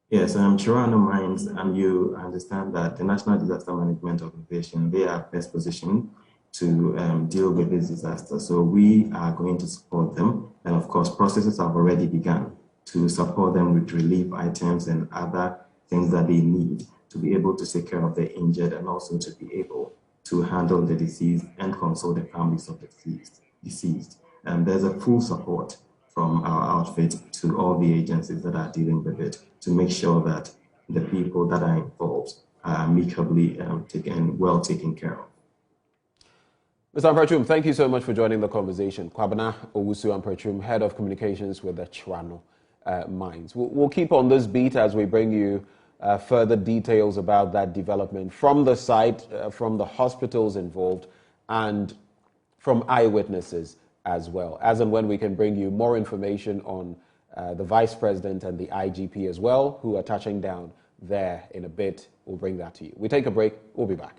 Yes, Chirano Mines, and you understand that the National Disaster Management Organization, they are best positioned to deal with this disaster. So we are going to support them. And of course, processes have already begun to support them with relief items and other things that they need to be able to take care of the injured and also to be able to handle the deceased and console the families of the deceased. And there's a full support from our outfit to all the agencies that are dealing with it to make sure that the people that are involved are amicably well taken care of. Mr. Amprachum, thank you so much for joining the conversation. Kwabena Owusu Amprachum, Head of Communications with the Chirano Mines. We'll keep on this beat as we bring you further details about that development from the site, from the hospitals involved, and from eyewitnesses as well. As and when we can bring you more information on the Vice President and the IGP as well, who are touching down there in a bit, we'll bring that to you. We take a break. We'll be back.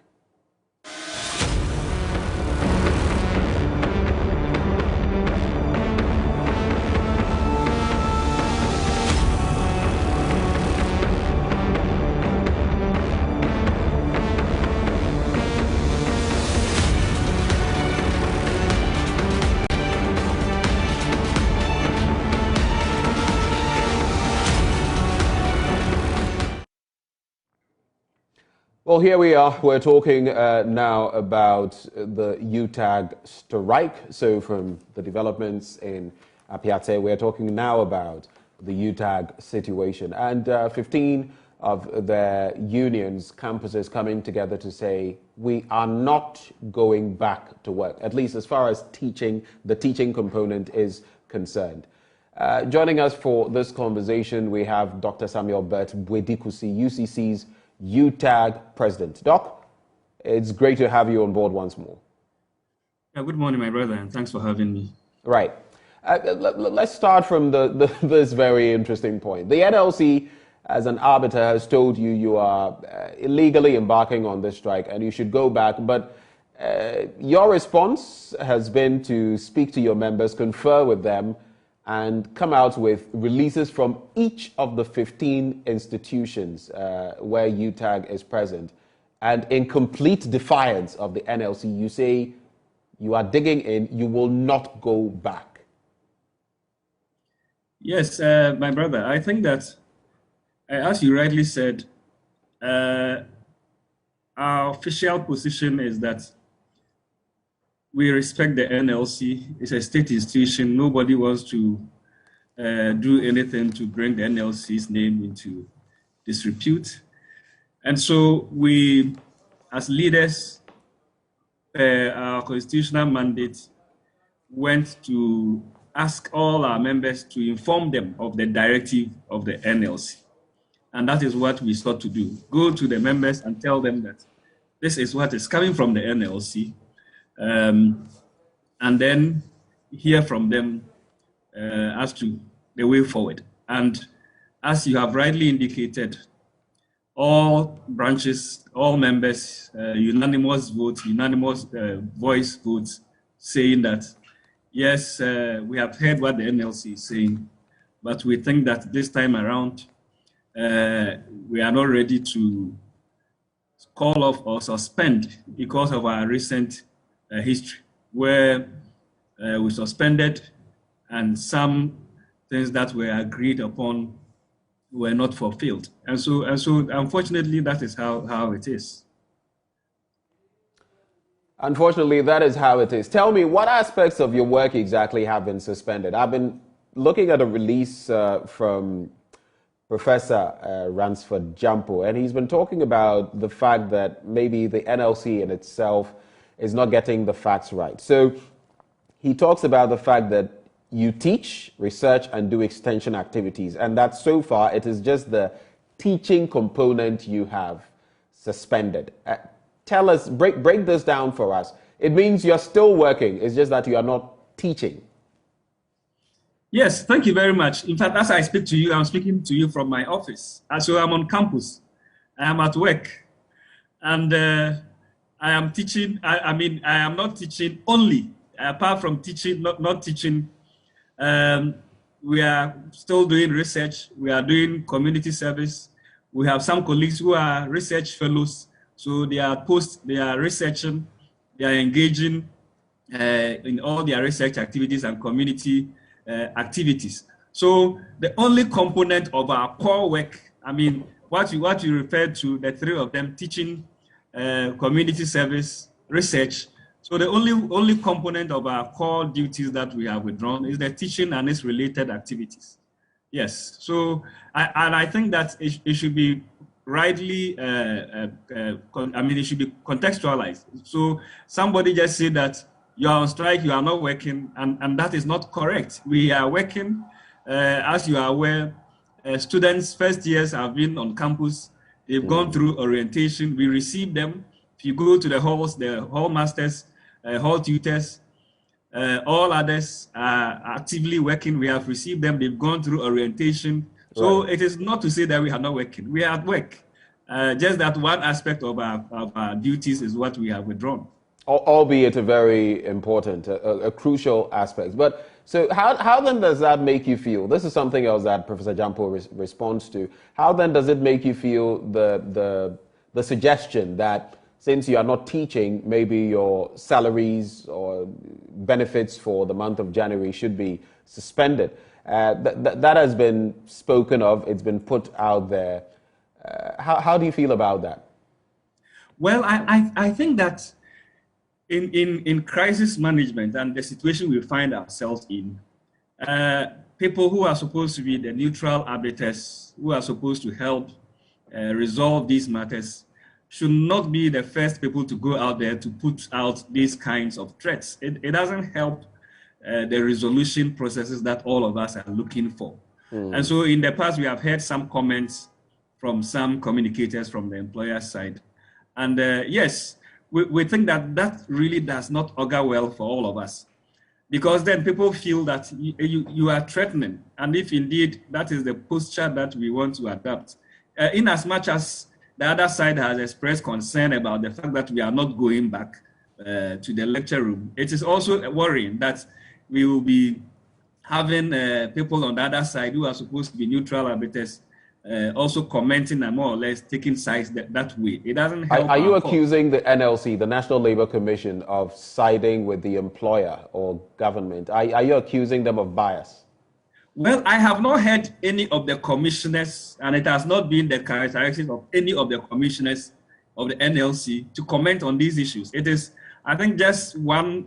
Well, here we are. We're talking now about the Utag Strike. So from the developments in Apiate, we're talking now about the Utag situation. And 15 of their unions, campuses coming together to say, we are not going back to work, at least as far as teaching, the teaching component is concerned. Joining us for this conversation, we have Dr. Samuel Bert Bwedikusi, UCC's Utag president. Doc, it's great to have you on board once more. Yeah, good morning, my brother, and thanks for having me. Right. Let's start from this very interesting point. The NLC, as an arbiter, has told you you are illegally embarking on this strike and you should go back, but your response has been to speak to your members, confer with them, and come out with releases from each of the 15 institutions where Utag is present. And in complete defiance of the NLC, you say you are digging in, you will not go back. Yes, my brother, I think that, as you rightly said, our official position is that we respect the NLC. It's a state institution. Nobody wants to do anything to bring the NLC's name into disrepute. And so we, as leaders, our constitutional mandate went to ask all our members to inform them of the directive of the NLC. And that is what we sought to do. Go to the members and tell them that this is what is coming from the NLC. And then hear from them as to the way forward. And as you have rightly indicated, all branches, all members, unanimous votes, unanimous voice votes saying that, yes, we have heard what the NLC is saying, but we think that this time around, we are not ready to call off or suspend because of our recent history, where we suspended and some things that were agreed upon were not fulfilled. And so unfortunately, that is how it is. Unfortunately, that is how it is. Tell me, what aspects of your work exactly have been suspended? I've been looking at a release from Professor Ransford Jampo, and he's been talking about the fact that maybe the NLC in itself is not getting the facts right. So he talks about the fact that you teach, research, and do extension activities, and that so far it is just the teaching component you have suspended. Tell us, break this down for us. It means you're still working, it's just that you are not teaching. Yes, thank you very much. In fact, as I speak to you, I'm speaking to you from my office. So I'm on campus, I am at work, and I am teaching. I mean, I am not teaching only. Apart from teaching, not teaching, we are still doing research. We are doing community service. We have some colleagues who are research fellows. So they are researching, they are engaging in all their research activities and community activities. So the only component of our core work, I mean, what you referred to, the three of them, teaching, community service, research. So the only component of our core duties that we have withdrawn is the teaching and its related activities. Yes. So I think that it should be rightly, it should be contextualized. So somebody just said that you are on strike, you are not working, and that is not correct. We are working, as you are aware. Students, first years have been on campus. They've gone through orientation. We receive them. If you go to the halls, the hall masters, hall tutors, all others are actively working. We have received them. They've gone through orientation. So It is not to say that we are not working. We are at work. Just that one aspect of our duties is what we have withdrawn. Albeit a very important, a crucial aspect. But so how then does that make you feel? This is something else that Professor Jampo responds to. How then does it make you feel, the suggestion that since you are not teaching, maybe your salaries or benefits for the month of January should be suspended? That has been spoken of. It's been put out there. How do you feel about that? Well, I think that in crisis management and the situation we find ourselves in, people who are supposed to be the neutral arbiters, who are supposed to help resolve these matters, should not be the first people to go out there to put out these kinds of threats. It doesn't help the resolution processes that all of us are looking for. And so in the past, we have heard some comments from some communicators from the employer side. And yes, we think that that really does not augur well for all of us, because then people feel that you are threatening. And if indeed that is the posture that we want to adopt, in as much as the other side has expressed concern about the fact that we are not going back to the lecture room, it is also worrying that we will be having people on the other side who are supposed to be neutral arbiters also commenting and more or less taking sides that way. It doesn't help. Are you accusing the NLC, the National Labour Commission, of siding with the employer or government? Are you accusing them of bias? Well, I have not heard any of the commissioners, and it has not been the characteristic of any of the commissioners of the NLC to comment on these issues. It is, I think, just one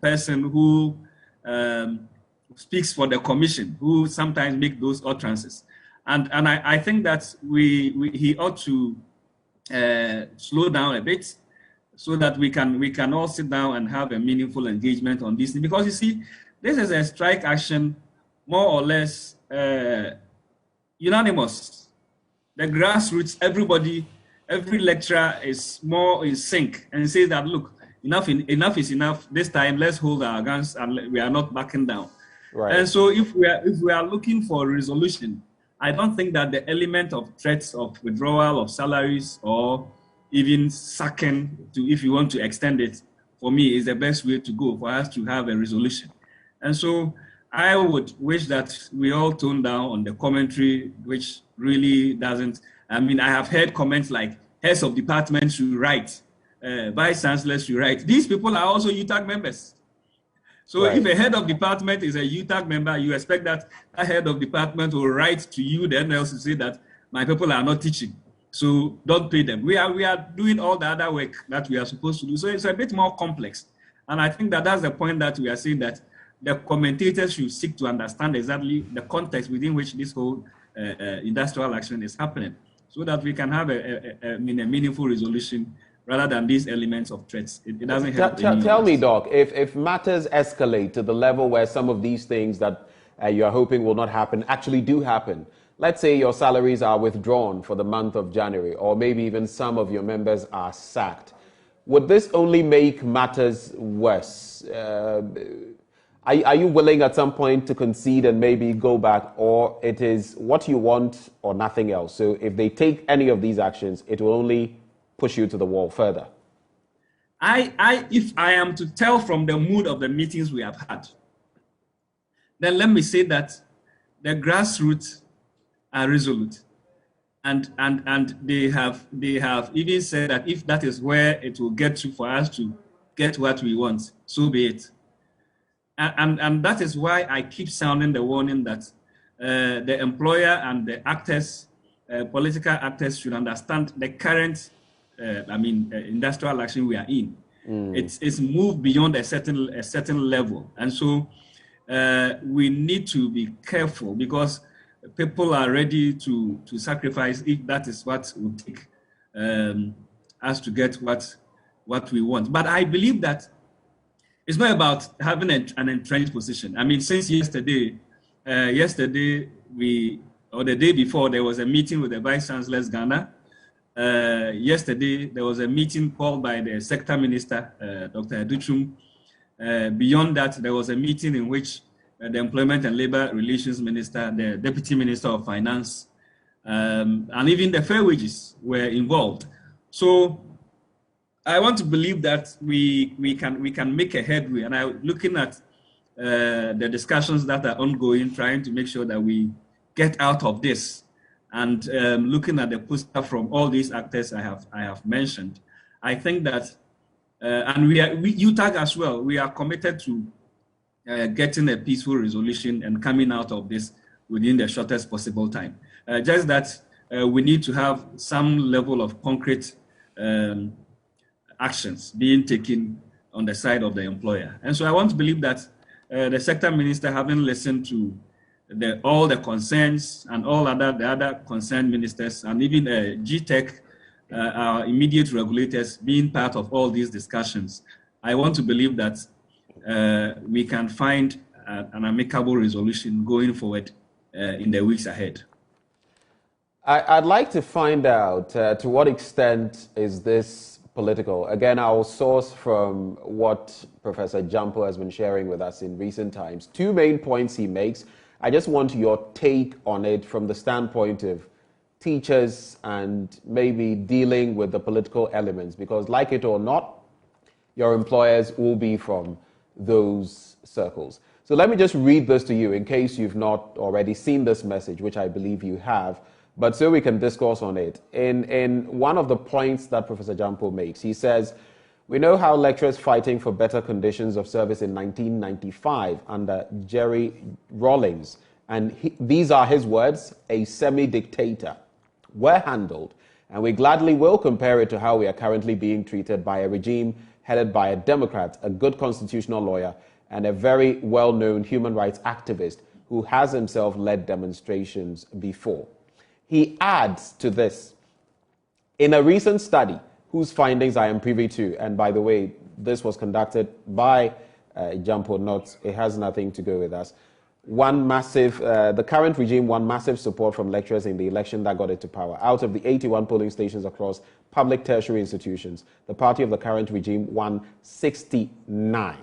person who speaks for the commission, who sometimes make those utterances. And I think that he ought to slow down a bit so that we can all sit down and have a meaningful engagement on this. Because you see, this is a strike action more or less unanimous. The grassroots, everybody, every lecturer is more in sync and says that, look, enough is enough. This time, let's hold our guns and we are not backing down. Right. And so if we are looking for a resolution, I don't think that the element of threats of withdrawal of salaries or even sacking, if you want to extend it, for me is the best way to go for us to have a resolution. And so I would wish that we all tone down on the commentary, which really doesn't. I mean, I have heard comments like heads of departments should write, vice chancellors should write. These people are also Utag members. So if a head of department is a Utag member, you expect that a head of department will write to you, the NLC, to say that my people are not teaching, so don't pay them. We are doing all the other work that we are supposed to do. So it's a bit more complex. And I think that that's the point that we are saying, that the commentators should seek to understand exactly the context within which this whole industrial action is happening, so that we can have a meaningful resolution rather than these elements of threats. It doesn't help. Tell me, Doc, if matters escalate to the level where some of these things that you're hoping will not happen actually do happen, let's say your salaries are withdrawn for the month of January, or maybe even some of your members are sacked, would this only make matters worse? Are you willing at some point to concede and maybe go back, or it is what you want or nothing else? So if they take any of these actions, it will only push you to the wall further? If I am to tell from the mood of the meetings we have had, then let me say that the grassroots are resolute, and they have even said that if that is where it will get to for us to get what we want, so be it. And that is why I keep sounding the warning that the employer and the actors, political actors, should understand the current industrial action we are in. It's moved beyond a certain level, and so we need to be careful, because people are ready to sacrifice if that is what will take us to get what we want. But I believe that it's not about having an entrenched position. I mean, since yesterday, or the day before, there was a meeting with the Vice Chancellor's Ghana. Yesterday, there was a meeting called by the Sector Minister, Dr. Aduchum. Beyond that, there was a meeting in which the Employment and Labor Relations Minister, the Deputy Minister of Finance, and even the fair wages were involved. So I want to believe that we can make a headway. And I'm looking at the discussions that are ongoing, trying to make sure that we get out of this. And looking at the poster from all these actors I have mentioned, I think that, and Utag as well, we are committed to getting a peaceful resolution and coming out of this within the shortest possible time. Just that we need to have some level of concrete actions being taken on the side of the employer. And so I want to believe that the sector minister, having listened to all the concerns and the other concerned ministers, and even GTEC, our immediate regulators, being part of all these discussions, I want to believe that we can find an amicable resolution going forward in the weeks ahead. I'd like to find out to what extent is this political. Again, I'll source from what Professor Jampo has been sharing with us in recent times. Two main points he makes. I just want your take on it from the standpoint of teachers and maybe dealing with the political elements, because like it or not, your employers will be from those circles. So let me just read this to you in case you've not already seen this message, which I believe you have, but so we can discourse on it. In one of the points that Professor Jampo makes, he says, we know how lecturers fighting for better conditions of service in 1995 under Jerry Rawlings, and these are his words, a semi-dictator, were handled, and we gladly will compare it to how we are currently being treated by a regime headed by a Democrat, a good constitutional lawyer, and a very well-known human rights activist who has himself led demonstrations before. He adds to this, in a recent study, whose findings I am privy to, and by the way, this was conducted by Jampo Not, it has nothing to do with us. The current regime won massive support from lecturers in the election that got it to power. Out of the 81 polling stations across public tertiary institutions, the party of the current regime won 69.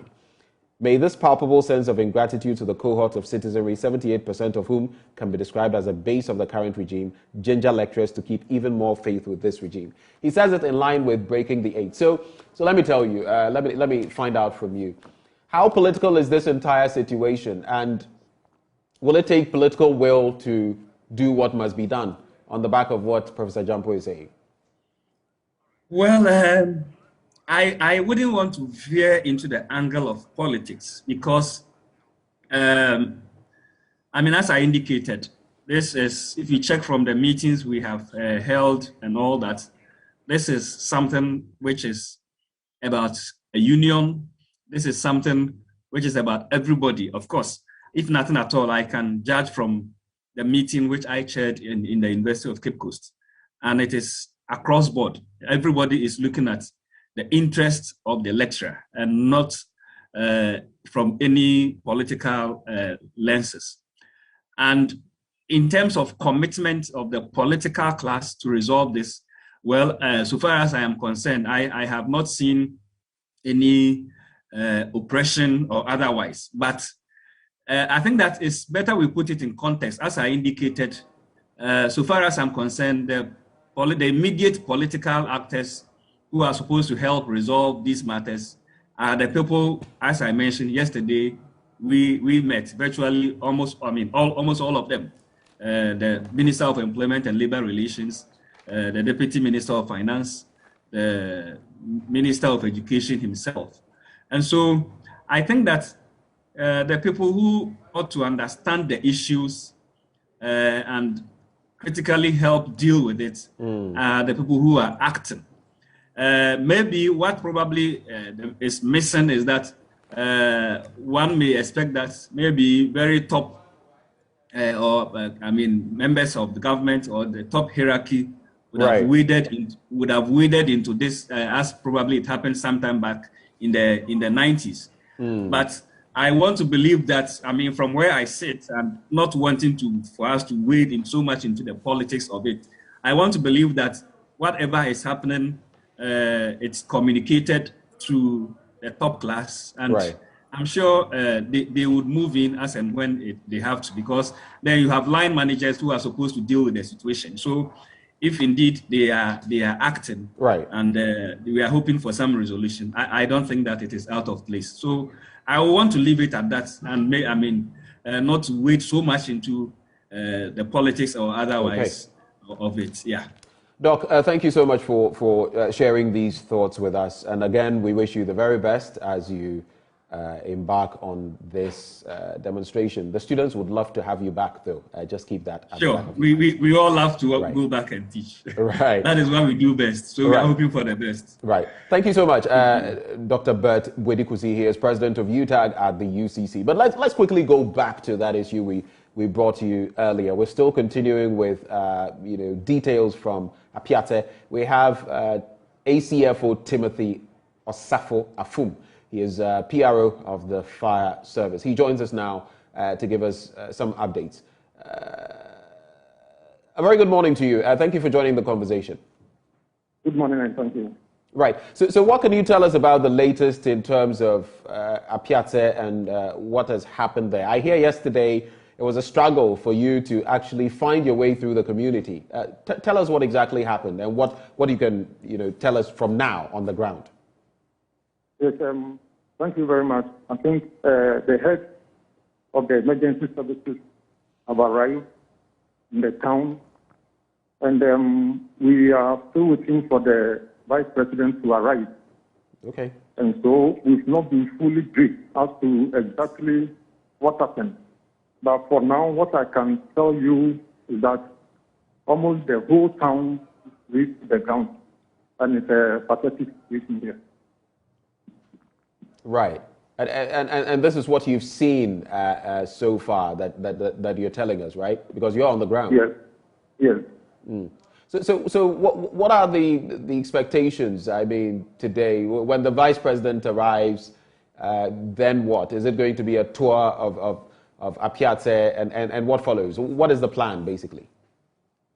May this palpable sense of ingratitude to the cohort of citizenry, 78% of whom can be described as a base of the current regime, ginger lecturers to keep even more faith with this regime. He says it in line with breaking the eight. So let me tell you, let me find out from you. How political is this entire situation, and will it take political will to do what must be done on the back of what Professor Jampo is saying? Well, I wouldn't want to veer into the angle of politics because, I mean, as I indicated, this is, if you check from the meetings we have held and all that, this is something which is about a union. This is something which is about everybody. Of course, if nothing at all, I can judge from the meeting which I chaired in the University of Cape Coast. And it is across board. Everybody is looking at the interests of the lecturer and not from any political lenses. And in terms of commitment of the political class to resolve this, well, so far as I am concerned, I have not seen any oppression or otherwise. But I think that it's better we put it in context. As I indicated, so far as I'm concerned, the immediate political actors who are supposed to help resolve these matters are the people, as I mentioned yesterday, we met virtually almost all of them. The Minister of Employment and Labor Relations, the Deputy Minister of Finance, the Minister of Education himself. And so I think that the people who ought to understand the issues and critically help deal with it are the people who are acting. Maybe what probably is missing is that one may expect that maybe very top members of the government or the top hierarchy would have waded into this as probably it happened sometime back in the 90s. But I want to believe that, I mean, from where I sit and not wanting for us to wade in so much into the politics of it, I want to believe that whatever is happening, it's communicated to the top class, and I'm sure they would move in as and when they have to, because then you have line managers who are supposed to deal with the situation. So if indeed they are acting, and we are hoping for some resolution, I don't think that it is out of place. So I want to leave it at that, and not to wade so much into the politics or otherwise of it. Yeah. Doc, thank you so much for sharing these thoughts with us. And again, we wish you the very best as you embark on this demonstration. The students would love to have you back, though. Just keep that. Sure, we all love to go back and teach. Right. That is what we do best. So we are hoping for the best. Right. Thank you so much, Dr. Bert Wedikusi. He is president of Utag at the UCC. But let's quickly go back to that issue we brought to you earlier. We're still continuing with details from Apiate. We have ACFO Timothy Osafo Afum. He is PRO of the fire service. He joins us now to give us some updates. A very good morning to you. Thank you for joining the conversation. Good morning and thank you. Right. So what can you tell us about the latest in terms of Apiate and what has happened there? I hear yesterday it was a struggle for you to actually find your way through the community. Tell us what exactly happened and what you can tell us from now on the ground. Yes, thank you very much. I think the head of the emergency services have arrived in the town, and we are still waiting for the vice president to arrive. Okay. And so we've not been fully briefed as to exactly what happened. But for now, what I can tell you is that almost the whole town reached the ground, and it's a pathetic situation here. Right. And this is what you've seen so far that you're telling us, right? Because you're on the ground. Yes. Yes. Mm. So what are the expectations? I mean, today when the vice president arrives, then what? Is it going to be a tour of Apiate and what follows? What is the plan basically?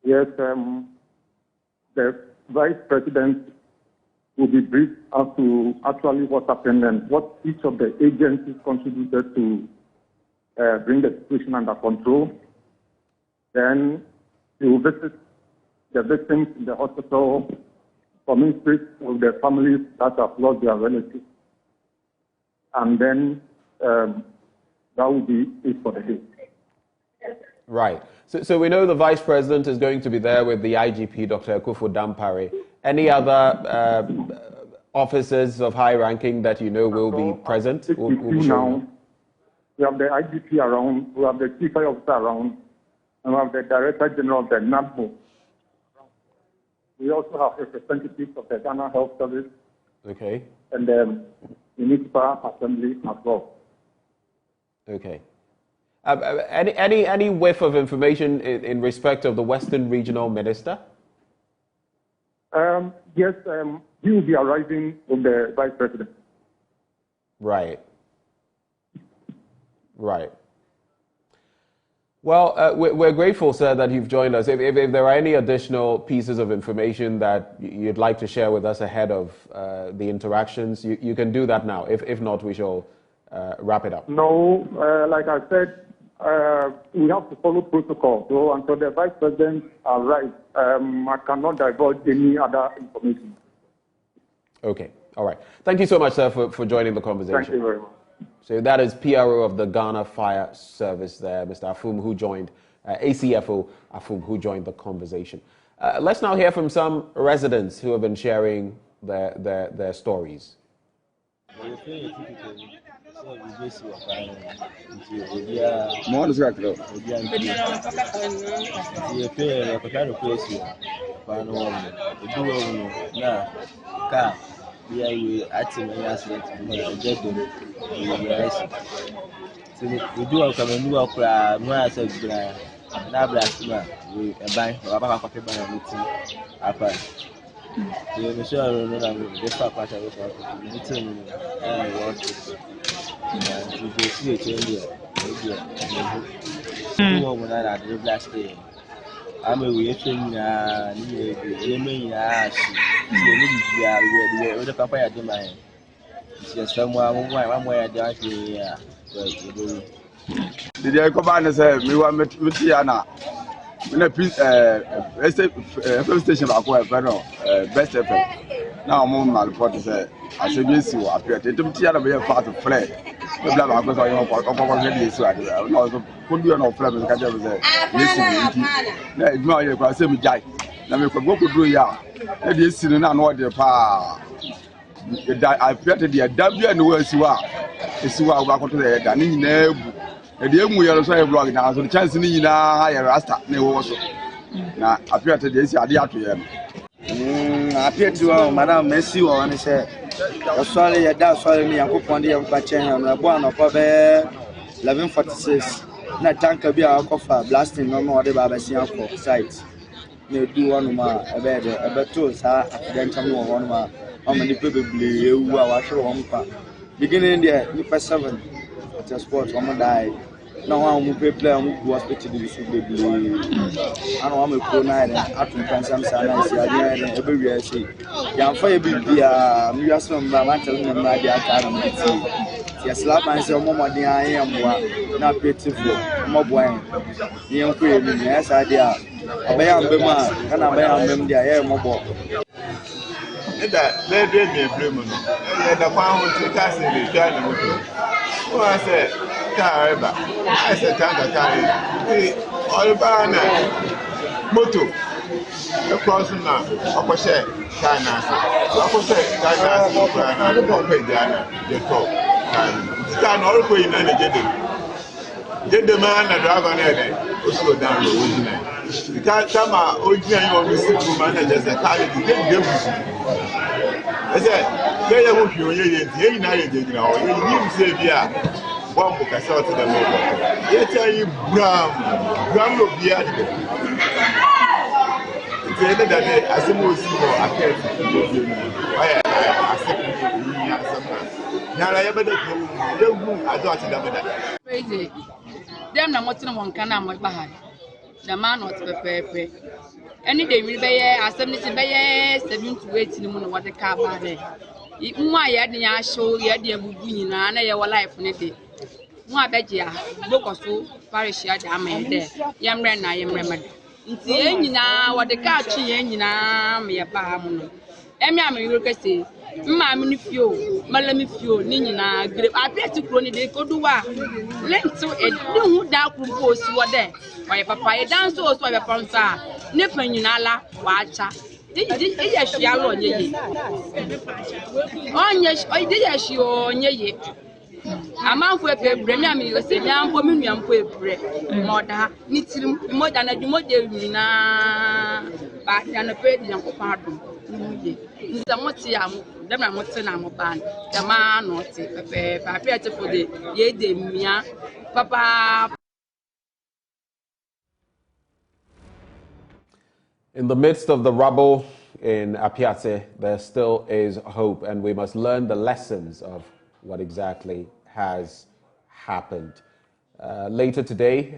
Yes. The vice president will be briefed as to actually what happened and what each of the agencies contributed to bring the situation under control. Then he will visit the victims in the hospital, communicate with the families that have lost their relatives. And then that will be it for the day. Right. So we know the vice president is going to be there with the IGP, Dr. Akufo Dampare. Any other officers of high ranking that you know will be present? Now, we have the IGP around, we have the chief officer around, and we have the director general of the NABMO. We also have representatives of the Ghana Health Service. Okay. And the municipal assembly as well. Okay. Any whiff of information in respect of the Western Regional Minister? Yes, he will be arriving with the vice president. Right. Right. Well, we're grateful, sir, that you've joined us. If there are any additional pieces of information that you'd like to share with us ahead of the interactions, you can do that now. If not, we shall wrap it up. No, like I said, we have to follow protocol. So until the vice president arrives, I cannot divulge any other information. Okay. All right. Thank you so much, sir, for joining the conversation. Thank you very much. So that is PRO of the Ghana Fire Service there, Mr. Afum, who joined, ACFO Afum, who joined the conversation. Let's now hear from some residents who have been sharing their stories. Yeah, we actually accident we get them. So we do our come do our no answer bra na blastima we buy our papa coffee ban meeting apa. So we sure no na we fa kwata we fa meeting what and we see a change here. So we want na the blast day. I'm a way to the papaya do my someone where did I come back and say, we want Mutiana in a piece, FM station of best FM. Now, my report is I said, yes, you appear to Tiana be a part of play. The black because I know what could be an off flame. Yes, no, you can say me, Jai. Now, we could go to do ya. It is in an order. I felt the W and the world is what we to the Danny Nebu. And the young yellow soil blog now, so the chance in the higher Rasta, no also. Now, I felt this idea to him. I appear to Madame Messi or any say, sorry, that's why me and Kupon the Empatchen and a one of 1146. Na tank be a cover blasting no more the Babasian for site. No do one more a bed tools, accidental one more. How many people who are sure one part. Beginning there, Nipa 7 at a sport, one die. No one will play player who was expected to be so big. I know I'm a pro night and after Kansam Sana, and every year say, Young Fire be we are some telling them my dear Academy. Yes, slap and say, Mama, dear, I am not beautiful. Mob wine. Young Queen, yes, idea. I buy a bema, can I buy a mem the air mobile? That they did me a blue. The farm will take us in the journey. Oh, I said, Caraba. I said, Tanga, all banner. Moto. Across now, Upper Share, China. Upper Share, China, Pompey Diana, the top. Stand all for you and get the man and drive on it, also down the original. You can't come out, original, you simple managers that carry the good. I said, they are you, you know, you say, yeah, one book I saw to the mobile. They tell you, Bram will be at it. The end of the day, I suppose you know, I can't. I said, now I ever I thought that. Crazy. Them na motin won kana mo bahai. The man not pepe. Any day we be asem ni be 7 to 8 ni mu no what the car ba there. Nwa ya de ya show ya de abubu nyina na ye wo life ni de. Nwa beje a bokoso parish ya da ma de. Yemre na yemre ma. Nti enyina wo de car twi ye nyina me ya ba mu no. Emi amiri ko se mma mi ni fio malami fio ni nyina gre apeti kro ni de koduwa lento e de hu da kumpo si wo de oye papa e dan so be ponsa ne fa nyina la wa acha de ye hia lo onye ye de ye hia onye ye amanfo epebre mi ami se nyampo mi nuampo ebre moda ni tirim moda na di moda nyina ba ya no pe di nko pa do ni ye nsamoti am dem na mote na mo ban dem no te pepe papi for the ye de mia papa. In the midst of the rubble in Apiate, there still is hope, and we must learn the lessons of what exactly has happened. Later today,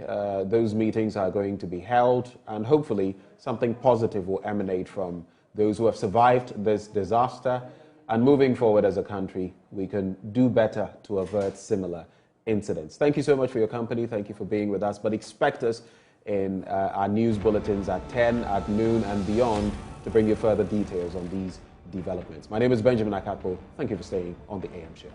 those meetings are going to be held, and hopefully something positive will emanate from those who have survived this disaster. And moving forward as a country, we can do better to avert similar incidents. Thank you so much for your company. Thank you for being with us. But expect us in our news bulletins at 10, at noon, and beyond to bring you further details on these developments. My name is Benjamin Akakpo. Thank you for staying on the AM Show.